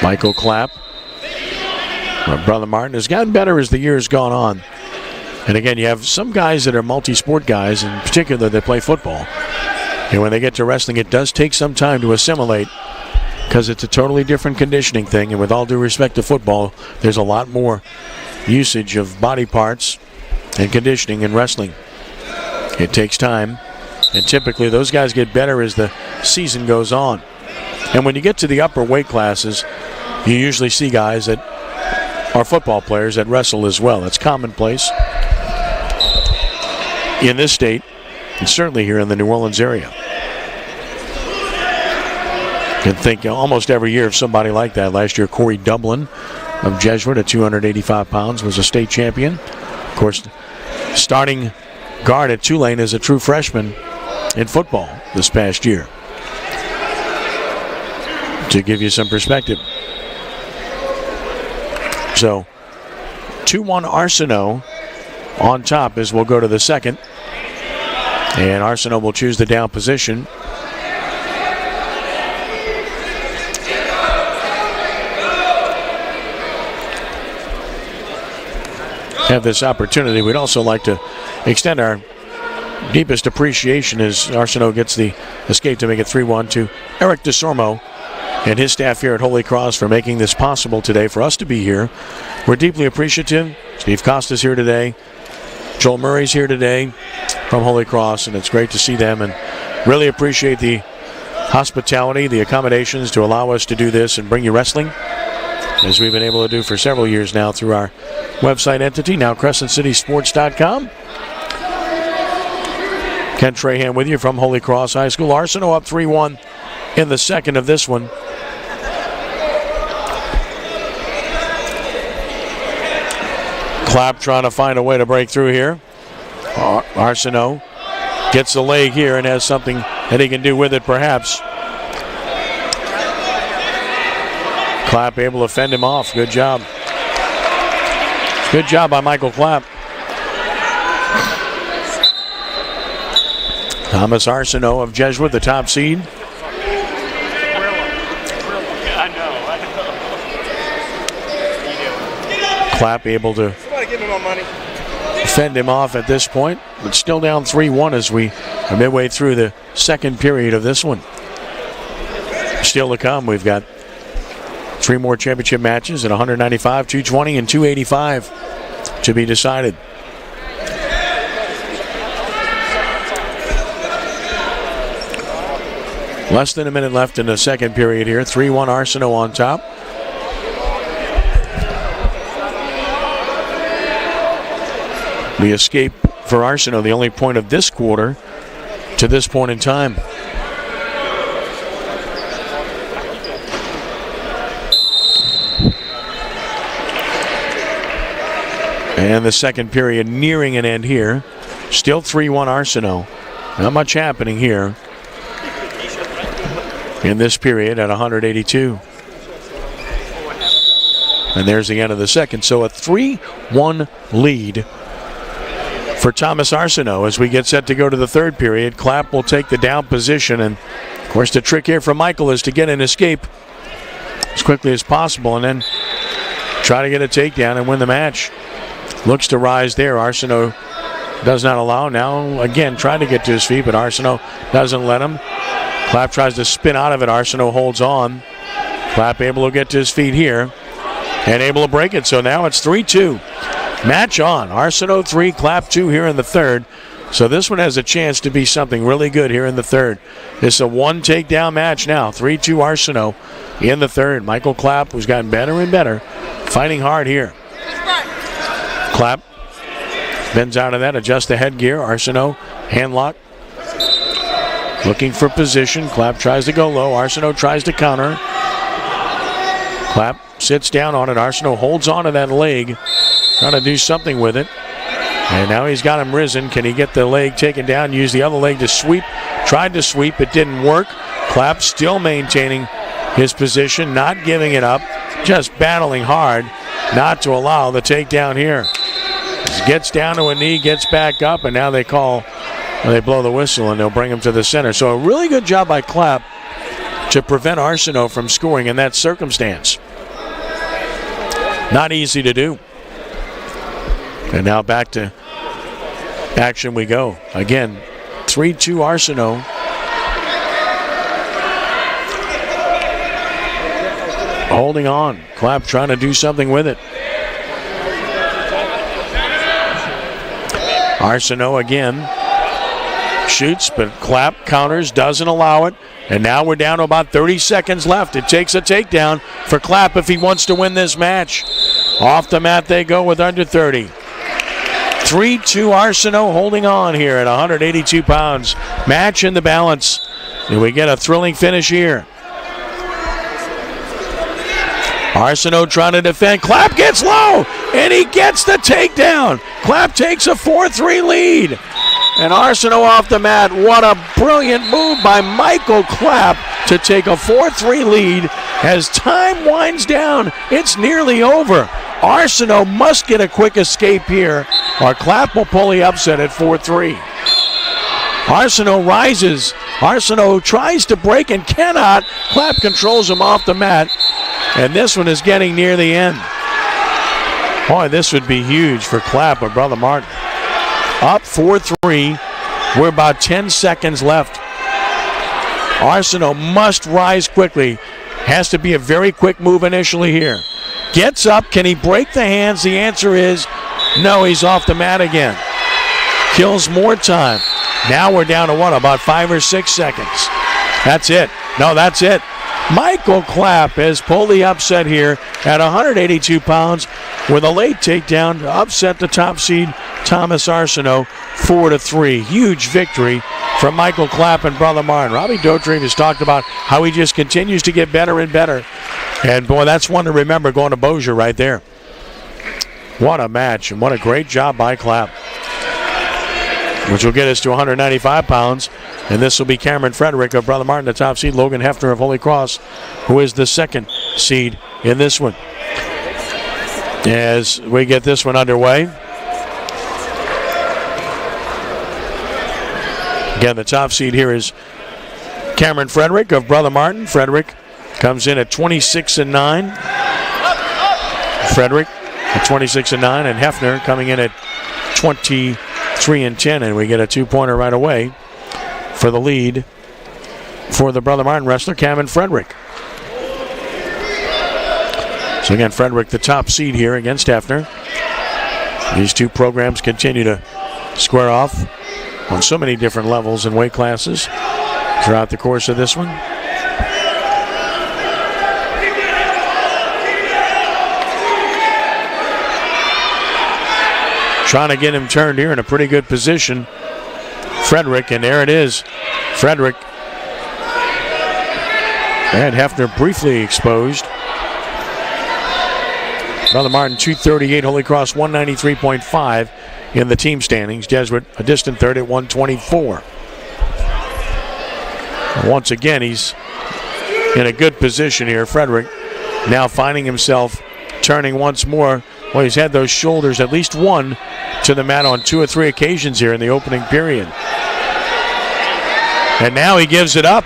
Michael Clapp, Brother Martin, has gotten better as the years gone on. And again, you have some guys that are multi-sport guys, in particular that play football. And when they get to wrestling, it does take some time to assimilate, because it's a totally different conditioning thing. And with all due respect to football, there's a lot more usage of body parts and conditioning in wrestling. It takes time, and typically those guys get better as the season goes on. And when you get to the upper weight classes, you usually see guys that are football players that wrestle as well. That's commonplace in this state, and certainly here in the New Orleans area. You can think almost every year of somebody like that. Last year, Corey Dublin of Jesuit at 285 pounds was a state champion. Of course, starting guard at Tulane is a true freshman in football this past year, to give you some perspective. So 2-1 Arsenault on top as we'll go to the second. And Arsenault will choose the down position. Have this opportunity. We'd also like to extend our deepest appreciation as Arsenault gets the escape to make it 3-1 to Eric DeSormo and his staff here at Holy Cross for making this possible today for us to be here. We're deeply appreciative. Steve Costa's here today. Joel Murray's here today from Holy Cross, and it's great to see them and really appreciate the hospitality, the accommodations to allow us to do this and bring you wrestling, as we've been able to do for several years now through our website entity, now CrescentCitySports.com. Ken Trahan with you from Holy Cross High School. Arsenault up 3-1 in the second of this one. Clapp trying to find a way to break through here. Arsenault gets the leg here and has something that he can do with it perhaps. Clapp able to fend him off. Good job. Good job by Michael Clapp. Thomas Arsenault of Jesuit, the top seed. Clapp able to fend him off at this point, but still down 3-1 as we are midway through the second period of this one. Still to come, we've got 3 more championship matches at 195, 220, and 285 to be decided. Less than a minute left in the second period here. 3-1 Arsenault on top. The escape for Arsenault, the only point of this quarter to this point in time. And the second period nearing an end here. Still 3-1 Arsenault. Not much happening here in this period at 182. And there's the end of the second. So a 3-1 lead for Thomas Arsenault as we get set to go to the third period. Clapp will take the down position, and of course the trick here for Michael is to get an escape as quickly as possible and then try to get a takedown and win the match. Looks to rise there. Arsenault does not allow. Now again trying to get to his feet, but Arsenault doesn't let him. Clapp tries to spin out of it. Arsenault holds on. Clapp able to get to his feet here and able to break it. So now it's 3-2. Match on. Arsenault 3, Clapp 2 here in the third. So this one has a chance to be something really good here in the third. It's a one takedown match now. 3-2 Arsenault in the third. Michael Clapp, who's gotten better and better, fighting hard here. Clapp bends out of that, adjusts the headgear. Arsenault, hand lock. Looking for position. Clapp tries to go low. Arsenault tries to counter. Clapp sits down on it. Arsenault holds on to that leg, trying to do something with it. And now he's got him risen. Can he get the leg taken down? Use the other leg to sweep. Tried to sweep. It didn't work. Clapp still maintaining his position, not giving it up, just battling hard not to allow the takedown here. Gets down to a knee, gets back up, and now they blow the whistle and they'll bring him to the center. So a really good job by Clapp to prevent Arsenault from scoring in that circumstance. Not easy to do. And now back to action we go. Again, 3-2 Arsenault. Holding on. Clapp trying to do something with it. Arsenault again shoots, but Clapp counters, doesn't allow it. And now we're down to about 30 seconds left. It takes a takedown for Clapp if he wants to win this match. Off the mat they go with under 30. 3-2 Arsenault holding on here at 182 pounds. Match in the balance. And we get a thrilling finish here. Arsenault trying to defend. Clapp gets low, and he gets the takedown. Clapp takes a 4-3 lead. And Arsenault off the mat. What a brilliant move by Michael Clapp to take a 4-3 lead. As time winds down, it's nearly over. Arsenault must get a quick escape here, or Clapp will pull the upset at 4-3. Arsenault rises. Arsenault tries to break and cannot. Clapp controls him off the mat. And this one is getting near the end. Boy, this would be huge for Clapp or Brother Martin. Up 4-3. We're about 10 seconds left. Arsenault must rise quickly. Has to be a very quick move initially here. Gets up. Can he break the hands? The answer is no. He's off the mat again. Kills more time. Now we're down to what? About 5 or 6 seconds. That's it. No, that's it. Michael Clapp has pulled the upset here at 182 pounds with a late takedown to upset the top seed Thomas Arsenault 4-3. Huge victory for Michael Clapp and Brother Martin. Robbie Dauterive has talked about how he just continues to get better and better. And boy, that's one to remember going to Bossier right there. What a match, and what a great job by Clapp. Which will get us to 195 pounds. And this will be Cameron Frederick of Brother Martin, the top seed. Logan Hefner of Holy Cross, who is the second seed in this one. As we get this one underway. Again, the top seed here is Cameron Frederick of Brother Martin. Frederick comes in at 26-9. Frederick at 26-9, and Hefner coming in at 23-10, and we get a two-pointer right away for the lead for the Brother Martin wrestler, Cameron Frederick. So again, Frederick the top seed here against Hefner. These two programs continue to square off on so many different levels and weight classes throughout the course of this one. Trying to get him turned here in a pretty good position. Frederick, and there it is. Frederick and Hefner briefly exposed. Brother Martin 238, Holy Cross 193.5 in the team standings. Jesuit a distant third at 124. Once again, he's in a good position here. Frederick now finding himself turning once more. Well, he's had those shoulders, at least one, to the mat on 2 or 3 occasions here in the opening period. And now he gives it up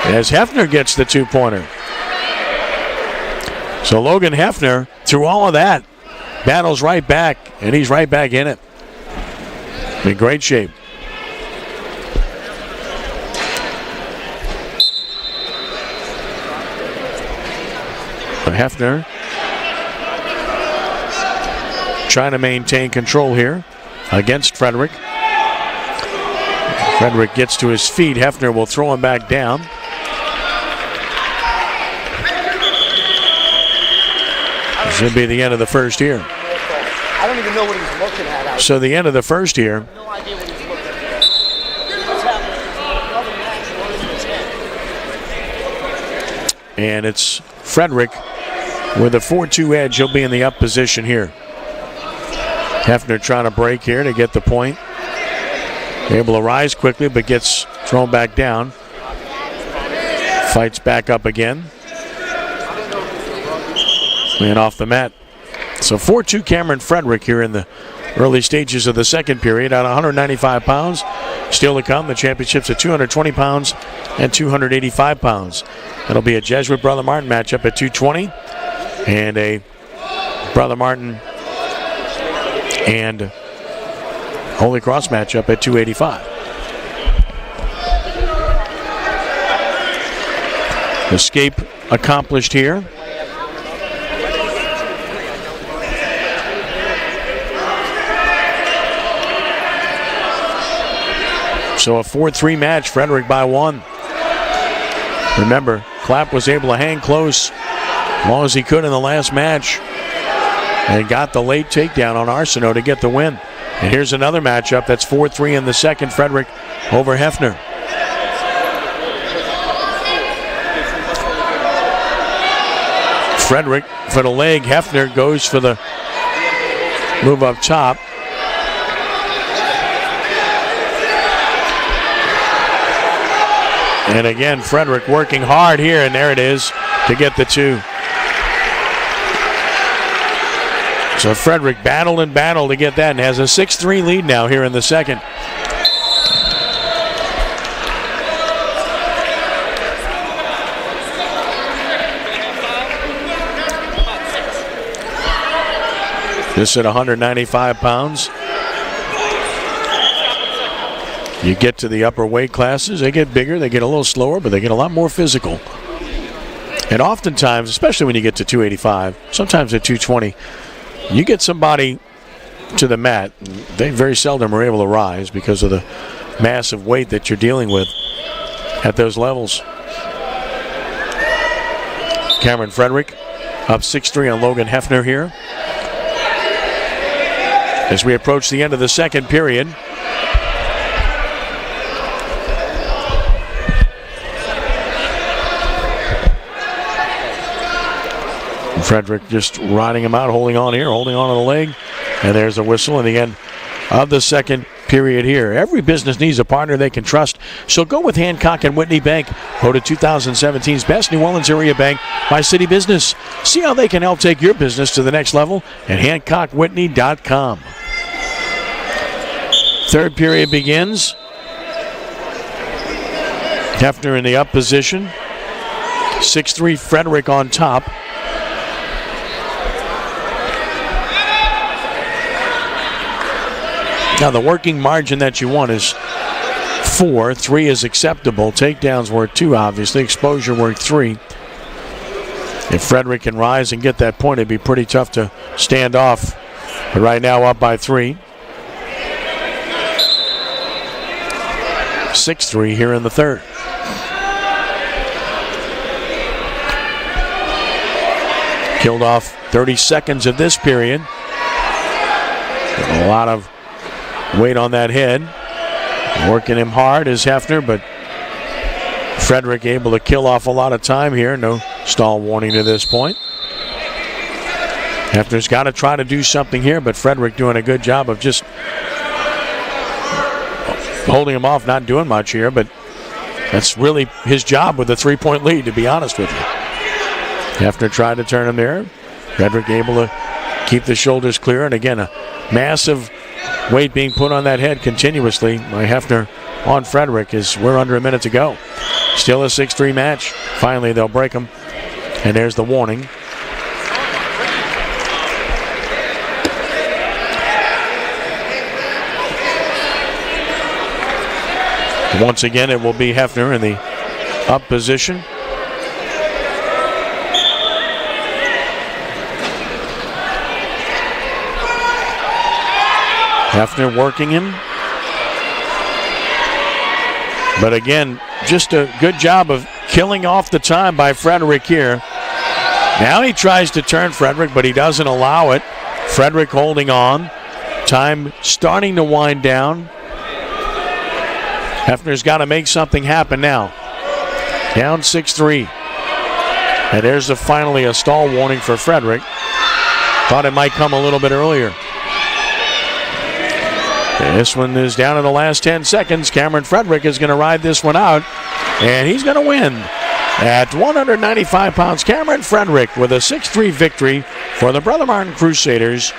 as Hefner gets the two-pointer. So Logan Hefner, through all of that, battles right back, and he's right back in it. In great shape. Hefner trying to maintain control here against Frederick. Frederick gets to his feet. Hefner will throw him back down. This should be the end of the first here.
I don't even know what he's looking at.
So the end of the first here.
No idea what he's looking at. What's happening?
And it's Frederick with a 4-2 edge. He'll be in the up position here. Hefner trying to break here to get the point. Able to rise quickly, but gets thrown back down. Fights back up again. And off the mat. So 4-2 Cameron Frederick here in the early stages of the second period at 195 pounds. Still to come, the championships at 220 pounds and 285 pounds. It'll be a Jesuit Brother Martin matchup at 220 and a Brother Martin and Holy Cross matchup at 285. Escape accomplished here. So a 4-3 match, Frederick by 1. Remember, Clapp was able to hang close as long as he could in the last match and got the late takedown on Arsenault to get the win. And here's another matchup that's 4-3 in the second, Frederick over Hefner. Frederick for the leg, Hefner goes for the move up top. And again, Frederick working hard here, and there it is to get the two. So Frederick battled and battled to get that and has a 6-3 lead now here in the second. This at 195 pounds. You get to the upper weight classes, they get bigger, they get a little slower, but they get a lot more physical. And oftentimes, especially when you get to 285, sometimes at 220, you get somebody to the mat, they very seldom are able to rise because of the massive weight that you're dealing with at those levels. Cameron Frederick up 6-3 on Logan Hefner here. As we approach the end of the second period. Frederick just riding him out, holding on here, holding on to the leg. And there's a whistle in the end of the second period here. Every business needs a partner they can trust. So go with Hancock and Whitney Bank, voted 2017's best New Orleans area bank by City Business. See how they can help take your business to the next level at HancockWhitney.com. Third period begins. Hefner in the up position. 6-3 Frederick on top. Now the working margin that you want is 4. 3 is acceptable. Takedowns worth 2, obviously. Exposure worth 3. If Frederick can rise and get that point, it'd be pretty tough to stand off. But right now up by 3. 6-3 here in the third. Killed off 30 seconds of this period. A lot of weight on that head. Working him hard is Hefner, but Frederick able to kill off a lot of time here. No stall warning to this point. Hefner's got to try to do something here, but Frederick doing a good job of just holding him off, not doing much here, but that's really his job with a 3-point lead, to be honest with you. Hefner tried to turn him there. Frederick able to keep the shoulders clear, and again, a massive weight being put on that head continuously by Hefner on Frederick as we're under a minute to go. Still a 6-3 match. Finally, they'll break him, and there's the warning. Once again, it will be Hefner in the up position. Hefner working him. But again, just a good job of killing off the time by Frederick here. Now he tries to turn Frederick, but he doesn't allow it. Frederick holding on. Time starting to wind down. Hefner's got to make something happen now. Down 6-3. And there's finally a stall warning for Frederick. Thought it might come a little bit earlier. This one is down in the last 10 seconds. Cameron Frederick is going to ride this one out, and he's going to win. At 195 pounds, Cameron Frederick with a 6-3 victory for the Brother Martin Crusaders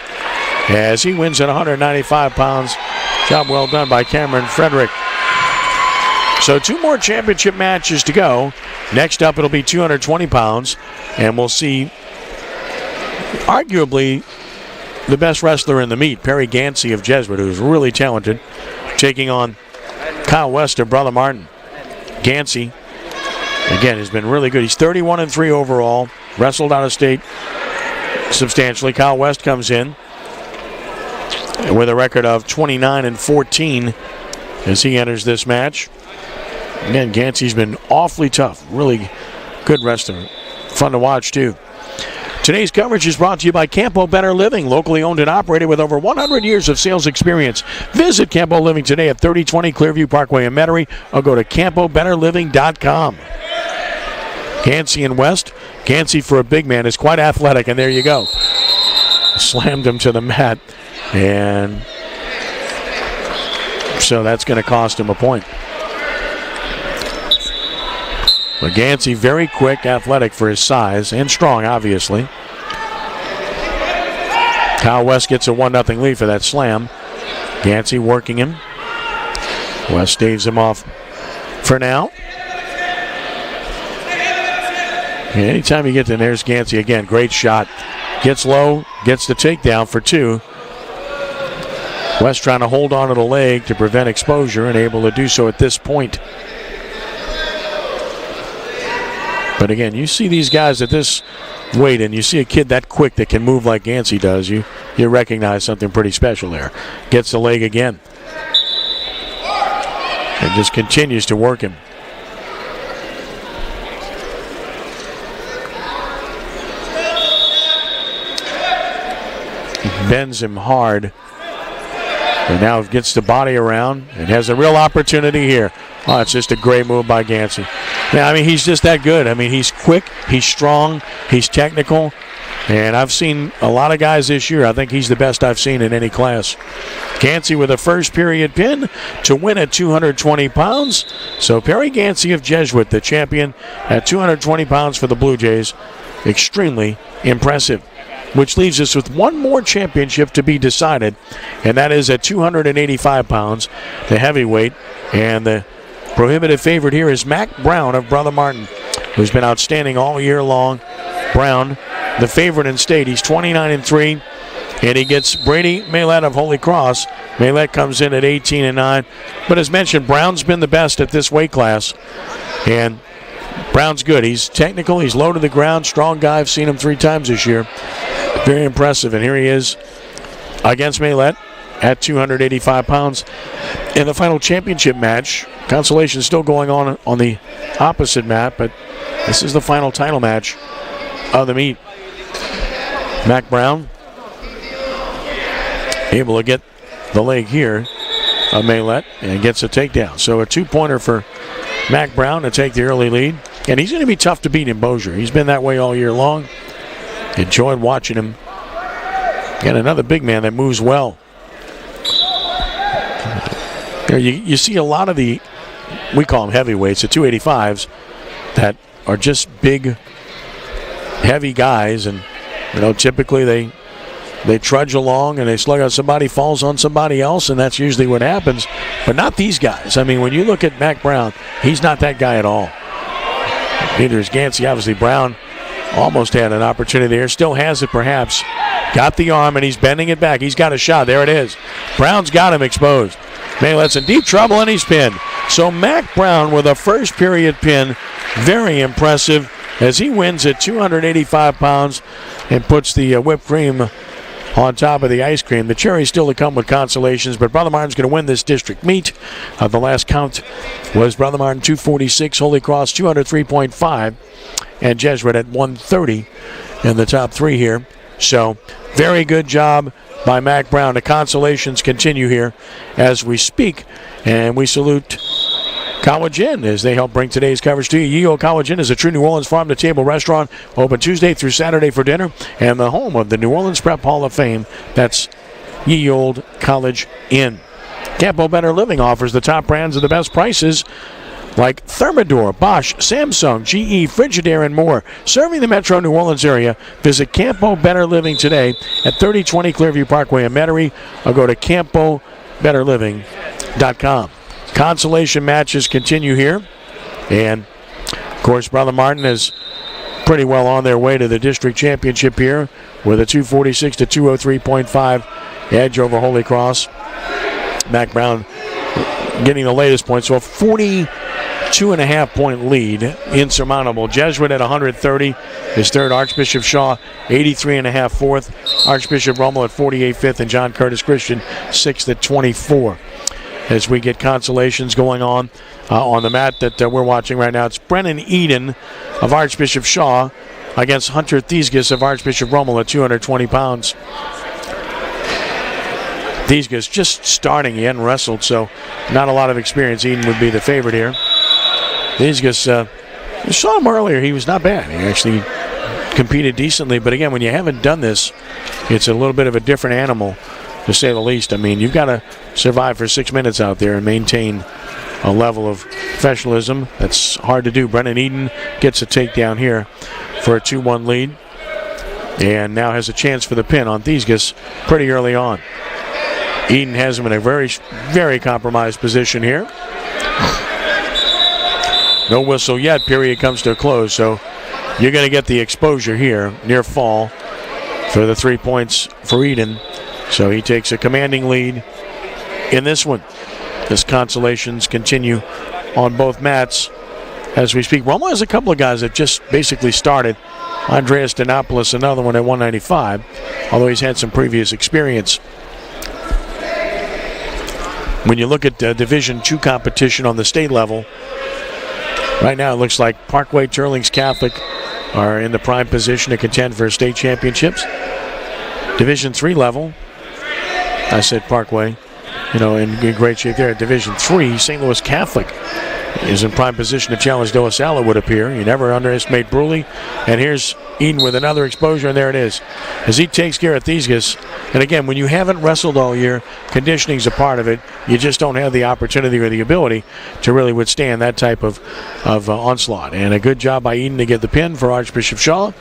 as he wins at 195 pounds. Job well done by Cameron Frederick. So 2 more championship matches to go. Next up, it'll be 220 pounds, and we'll see arguably the best wrestler in the meet, Perry Gansey of Jesuit, who's really talented, taking on Kyle West of Brother Martin. Gansey, again, has been really good. He's 31-3 overall, wrestled out of state substantially. Kyle West comes in with a record of 29-14 as he enters this match. Again, Gansey's been awfully tough, really good wrestler. Fun to watch, too. Today's coverage is brought to you by Campo Better Living, locally owned and operated with over 100 years of sales experience. Visit Campo Living today at 3020 Clearview Parkway in Metairie, or go to CampoBetterLiving.com. Gansey and West. Gansey, for a big man, is quite athletic, and there you go. Slammed him to the mat, and so that's going to cost him a point. But Gansey, very quick, athletic for his size, and strong, obviously. Kyle West gets a 1-0 lead for that slam. Gansey working him. West staves him off for now. And anytime you get to there's Gansey again, great shot. Gets low, gets the takedown for 2. West trying to hold on to the leg to prevent exposure and able to do so at this point. But again, you see these guys at this weight, and you see a kid that quick that can move like Gansey does, you recognize something pretty special there. Gets the leg again. And just continues to work him. Bends him hard. And now gets the body around and has a real opportunity here. Oh, it's just a great move by Gansey. Yeah, I mean, he's just that good. I mean, he's quick, he's strong, he's technical. And I've seen a lot of guys this year. I think he's the best I've seen in any class. Gansey with a first period pin to win at 220 pounds. So Perry Gansey of Jesuit, the champion at 220 pounds for the Blue Jays. Extremely impressive. Which leaves us with one more championship to be decided, and that is at 285 pounds, the heavyweight. And the prohibitive favorite here is Mac Brown of Brother Martin, who's been outstanding all year long. Brown, the favorite in state. He's 29-3, and he gets Brady Maylett of Holy Cross. Maylett comes in at 18-9. But as mentioned, Brown's been the best at this weight class, and Brown's good. He's technical. He's low to the ground. Strong guy. I've seen him 3 times this year. Very impressive. And here he is against Maylett at 285 pounds. In the final championship match, Consolation still going on the opposite mat, but this is the final title match of the meet. Mac Brown able to get the leg here of Maylett and gets a takedown. So a 2-pointer for Mac Brown to take the early lead. And he's going to be tough to beat in Bossier. He's been that way all year long. Enjoyed watching him. Got another big man that moves well. You see a lot of the, we call them heavyweights, the 285s, that are just big, heavy guys. And, typically they trudge along and they slug out somebody, falls on somebody else, and that's usually what happens. But not these guys. I mean, when you look at Mac Brown, he's not that guy at all. Neither is Gansey. Obviously, Brown almost had an opportunity there. Still has it, perhaps. Got the arm, and he's bending it back. He's got a shot. There it is. Brown's got him exposed. Maylett's in deep trouble, and he's pinned. So Mac Brown with a first period pin. Very impressive as he wins at 285 pounds and puts the whipped cream on top of the ice cream. The cherries still to come with Consolations, but Brother Martin's going to win this district meet. The last count was Brother Martin 246, Holy Cross 203.5, and Jesuit at 130 in the top 3 here. So very good job by Mac Brown. The Consolations continue here as we speak, and we salute College Inn as they help bring today's coverage to you. Ye Olde College Inn is a true New Orleans farm-to-table restaurant, open Tuesday through Saturday for dinner, and the home of the New Orleans Prep Hall of Fame. That's Ye Olde College Inn. Campo Better Living offers the top brands at the best prices, like Thermador, Bosch, Samsung, GE, Frigidaire, and more. Serving the Metro New Orleans area, visit Campo Better Living today at 3020 Clearview Parkway in Metairie, or go to CampoBetterLiving.com. Consolation matches continue here, and of course Brother Martin is pretty well on their way to the district championship here with a 246 to 203.5 edge over Holy Cross. Mac Brown getting the latest point, so a 42.5 point lead, insurmountable. Jesuit at 130 is third. Archbishop Shaw 83.5 fourth. Archbishop Rummel at 48 fifth, and John Curtis Christian sixth at 24. As we get Consolations going on the mat that we're watching right now. It's Brennan Eden of Archbishop Shaw against Hunter Thiesges of Archbishop Rummel at 220 pounds. Thiesges just starting. He hadn't wrestled, so not a lot of experience. Eden would be the favorite here. Thiesges, you saw him earlier. He was not bad. He actually competed decently. But again, when you haven't done this, it's a little bit of a different animal, to say the least. I mean, you've got to survive for 6 minutes out there and maintain a level of professionalism that's hard to do. Brennan Eden gets a takedown here for a 2-1 lead, and now has a chance for the pin on Thiesges pretty early on. Eden has him in a very, very compromised position here. No whistle yet. Period comes to a close, so you're going to get the exposure here near fall for the 3 points for Eden. So he takes a commanding lead in this one. This Consolations continue on both mats as we speak. Rummel has a couple of guys that just basically started. Andreas Denopoulos, another one at 195, although he's had some previous experience. When you look at Division II competition on the state level, right now it looks like Parkway, Turlings Catholic are in the prime position to contend for state championships. Division III level, I said Parkway, in great shape there. At Division III, St. Louis Catholic is in prime position to challenge Doasala, would appear. You never underestimate Bruley. And here's Eden with another exposure, and there it is. As he takes care of Thesgus. And again, when you haven't wrestled all year, conditioning's a part of it. You just don't have the opportunity or the ability to really withstand that type of onslaught. And a good job by Eden to get the pin for Archbishop Shaw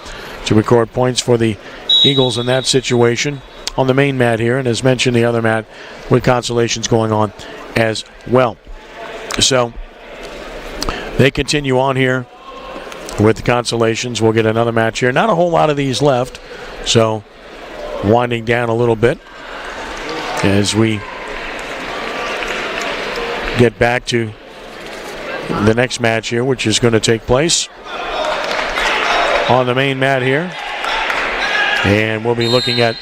to record points for the Eagles in that situation on the main mat here. And as mentioned, the other mat with Consolations going on as well. So they continue on here with the Consolations. We'll get another match here. Not a whole lot of these left, so winding down a little bit as we get back to the next match here, which is going to take place on the main mat here. And we'll be looking at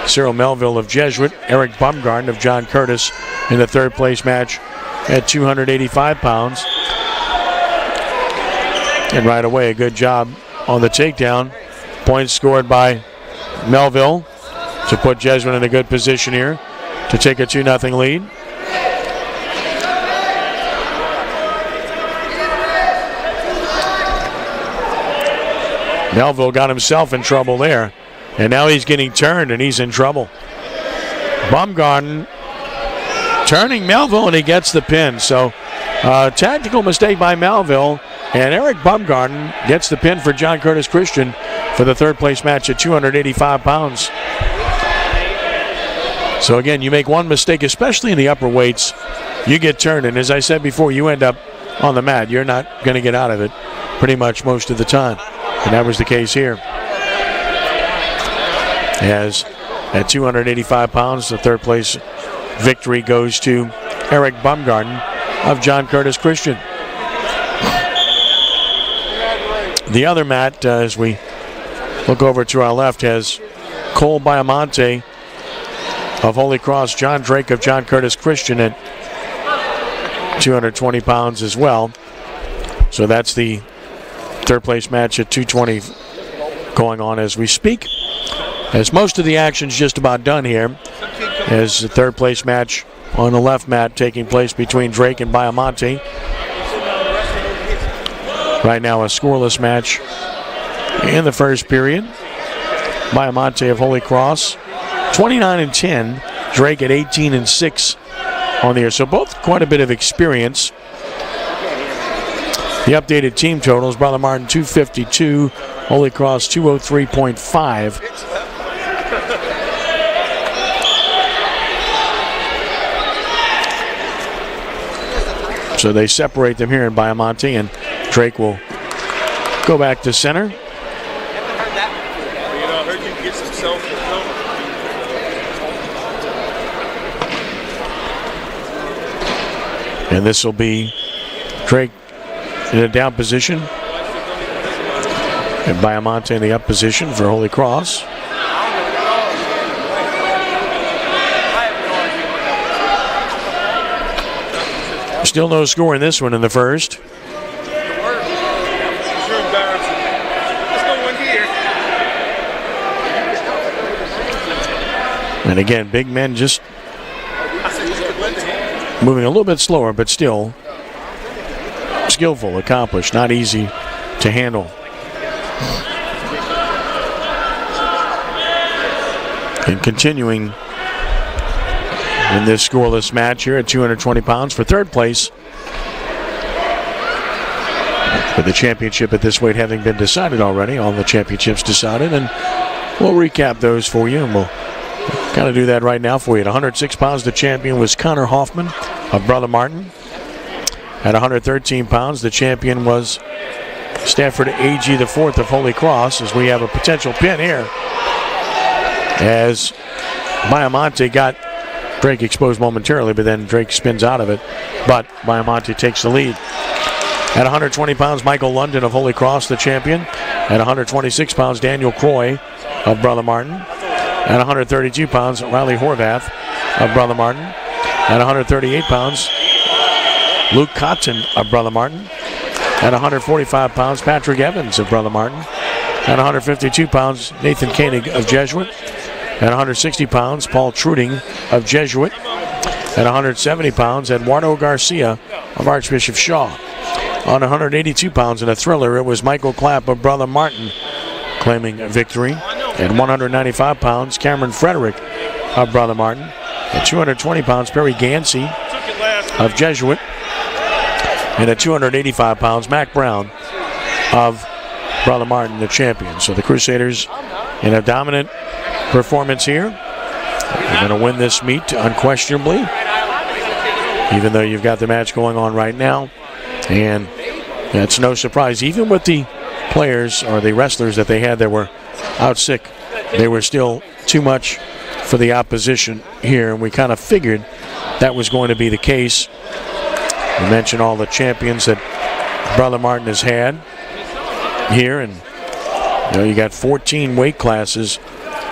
Cyril Melville of Jesuit, Eric Bumgarden of John Curtis in the third place match at 285 pounds. And right away, a good job on the takedown. Points scored by Melville to put Jesuit in a good position here to take a 2-0 lead. Melville got himself in trouble there, and now he's getting turned and he's in trouble. Bumgarden turning Melville, and he gets the pin. So tactical mistake by Melville, and Eric Bumgarden gets the pin for John Curtis Christian for the third place match at 285 pounds. So again, you make one mistake, especially in the upper weights, you get turned, and as I said before, you end up on the mat. You're not going to get out of it pretty much most of the time, and that was the case here. As at 285 pounds, the third place victory goes to Eric Bumgarden of John Curtis Christian. The other mat, as we look over to our left, has Cole Biamonte of Holy Cross, John Drake of John Curtis Christian at 220 pounds as well. So that's the third place match at 220 going on as we speak. As most of the action's just about done here, as the third place match on the left mat taking place between Drake and Biamonte. Right now a scoreless match in the first period. Biamonte of Holy Cross 29-10, Drake at 18-6 on the year. So both quite a bit of experience. The updated team totals: Brother Martin 252, Holy Cross 203.5. So they separate them here in Biamonte, and Drake will go back to center. And this will be Drake in a down position, and Biamonte in the up position for Holy Cross. Still no score in this one in the first. And again, big men just moving a little bit slower, but still skillful, accomplished, not easy to handle. And continuing in this scoreless match here at 220 pounds for third place, with the championship at this weight having been decided already, all the championships decided, and we'll recap those for you, and we'll kind of do that right now for you. At 106 pounds, the champion was Connor Hoffman of Brother Martin. At 113 pounds, the champion was Stafford A.G. IV of Holy Cross, as we have a potential pin here, as Biamonte got Drake exposed momentarily, but then Drake spins out of it, but Biamonte takes the lead. At 120 pounds, Michael London of Holy Cross, the champion. At 126 pounds, Daniel Croy of Brother Martin. At 132 pounds, Riley Horvath of Brother Martin. At 138 pounds, Luke Cotton of Brother Martin. At 145 pounds, Patrick Evans of Brother Martin. At 152 pounds, Nathan Koenig of Jesuit. At 160 pounds, Paul Truding of Jesuit. At 170 pounds, Eduardo Garcia of Archbishop Shaw. On 182 pounds in a thriller, it was Michael Clapp of Brother Martin claiming a victory. At 195 pounds, Cameron Frederick of Brother Martin. At 220 pounds, Perry Gansey of Jesuit. And at 285 pounds, Mac Brown of Brother Martin, the champion. So the Crusaders in a dominant performance here. They're going to win this meet unquestionably, even though you've got the match going on right now. And that's no surprise. Even with the players or the wrestlers that they had that were out sick, they were still too much for the opposition here. And we kind of figured that was going to be the case. We mentioned all the champions that Brother Martin has had here. And you got 14 weight classes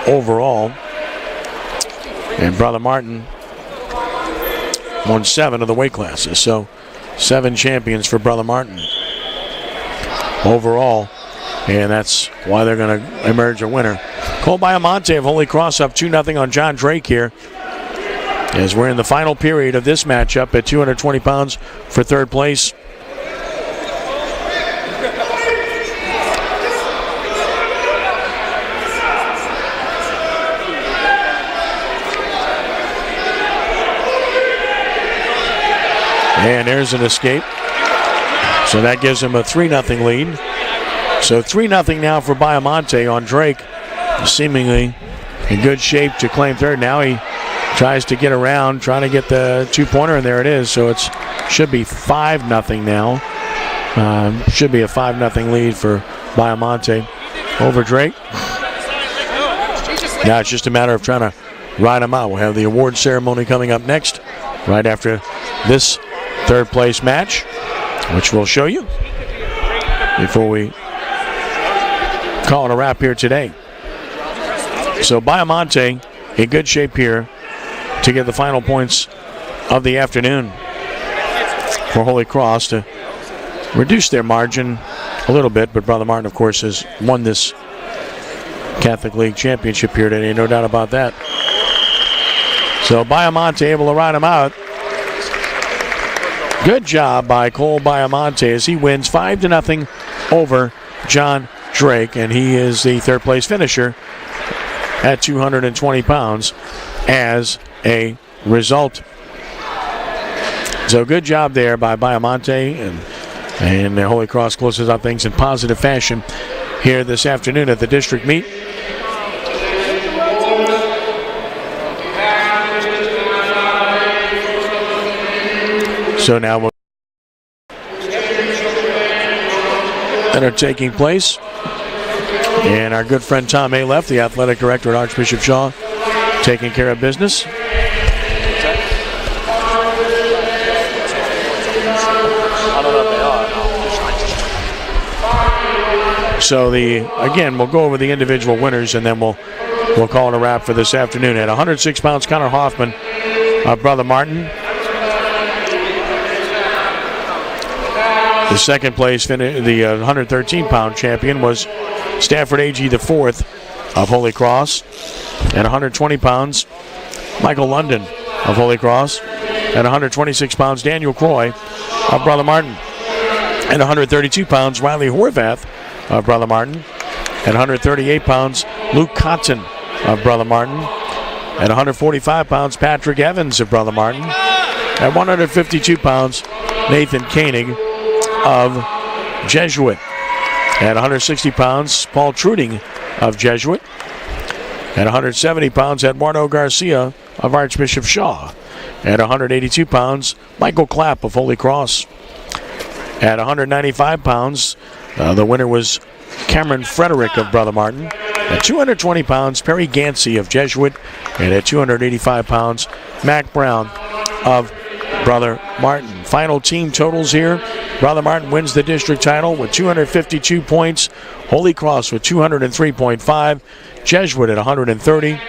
overall. And Brother Martin won 7 of the weight classes. So 7 champions for Brother Martin overall. And that's why they're going to emerge a winner. Cole Biamonte of Holy Cross up 2-0 on John Drake here, as we're in the final period of this matchup at 220 pounds for third place. And there's an escape. So that gives him a 3-0 lead. So 3-0 now for Biamonte on Drake. Seemingly in good shape to claim third. Now he tries to get around, trying to get the two-pointer, and there it is. So it should be 5-0 now. Should be a 5-0 lead for Biamonte over Drake. Now it's just a matter of trying to ride him out. We'll have the award ceremony coming up next, right after this third place match, which we'll show you before we call it a wrap here today. So Biamonte in good shape here to get the final points of the afternoon for Holy Cross to reduce their margin a little bit, but Brother Martin, of course, has won this Catholic League championship here today, no doubt about that. So Biamonte able to ride him out. Good job by Cole Biamonte as he wins 5-0 over John Drake, and he is the third place finisher at 220 pounds as a result. So good job there by Biamonte, and the Holy Cross closes out things in positive fashion here this afternoon at the district meet. So now we'll that are taking place. And our good friend Tom Aleph, the athletic director at Archbishop Shaw, taking care of business. So again, we'll go over the individual winners, and then we'll call it a wrap for this afternoon. At 106 pounds, Connor Hoffman, Brother Martin. The second place, the 113-pound champion was Stafford A.G. IV of Holy Cross. At 120 pounds, Michael London of Holy Cross. At 126 pounds, Daniel Croy of Brother Martin. At 132 pounds, Riley Horvath of Brother Martin. At 138 pounds, Luke Cotton of Brother Martin. At 145 pounds, Patrick Evans of Brother Martin. At 152 pounds, Nathan Koenig of Jesuit. At 160 pounds, Paul Truding of Jesuit. At 170 pounds, Eduardo Garcia of Archbishop Shaw. At 182 pounds, Michael Clapp of Holy Cross. At 195 pounds, the winner was Cameron Frederick of Brother Martin. At 220 pounds, Perry Gansey of Jesuit. And at 285 pounds, Mac Brown of Brother Martin. Final team totals here. Brother Martin wins the district title with 252 points. Holy Cross with 203.5. Jesuit at 130.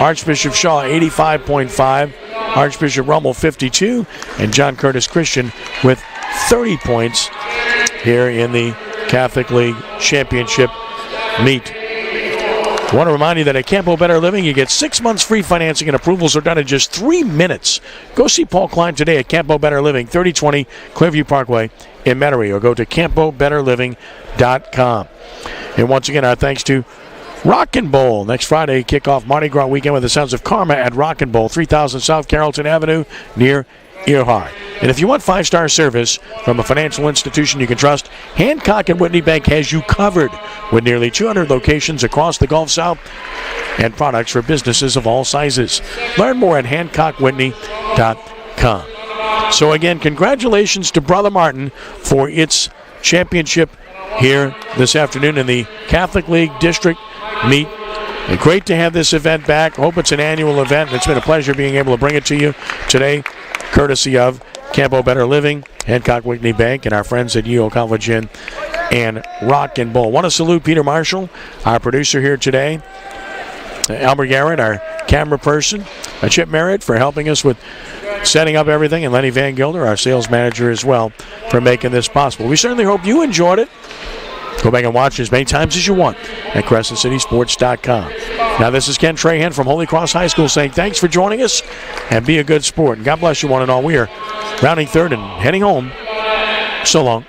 Archbishop Shaw 85.5. Archbishop Rummel 52. And John Curtis Christian with 30 points here in the Catholic League Championship meet. I want to remind you that at Campo Better Living, you get 6 months free financing and approvals are done in just 3 minutes. Go see Paul Klein today at Campo Better Living, 3020 Clearview Parkway in Metairie, or go to CampoBetterLiving.com. And once again, our thanks to Rockin' Bowl. Next Friday, kickoff Mardi Gras weekend with the Sounds of Karma at Rockin' Bowl, 3000 South Carrollton Avenue near Earhart. And if you want 5-star service from a financial institution you can trust, Hancock and Whitney Bank has you covered with nearly 200 locations across the Gulf South and products for businesses of all sizes. Learn more at HancockWhitney.com. So again, congratulations to Brother Martin for its championship here this afternoon in the Catholic League District Meet. And great to have this event back. Hope it's an annual event. It's been a pleasure being able to bring it to you today, courtesy of Campo Better Living, Hancock Whitney Bank, and our friends at Yale College Inn and Rockin' Bowl. Want to salute Peter Marshall, our producer here today, Albert Garrett, our camera person, Chip Merritt for helping us with setting up everything, and Lenny Van Gilder, our sales manager as well, for making this possible. We certainly hope you enjoyed it. Go back and watch as many times as you want at CrescentCitySports.com. Now, this is Ken Trahan from Holy Cross High School saying thanks for joining us, and be a good sport. And God bless you one and all. We are rounding third and heading home. So long.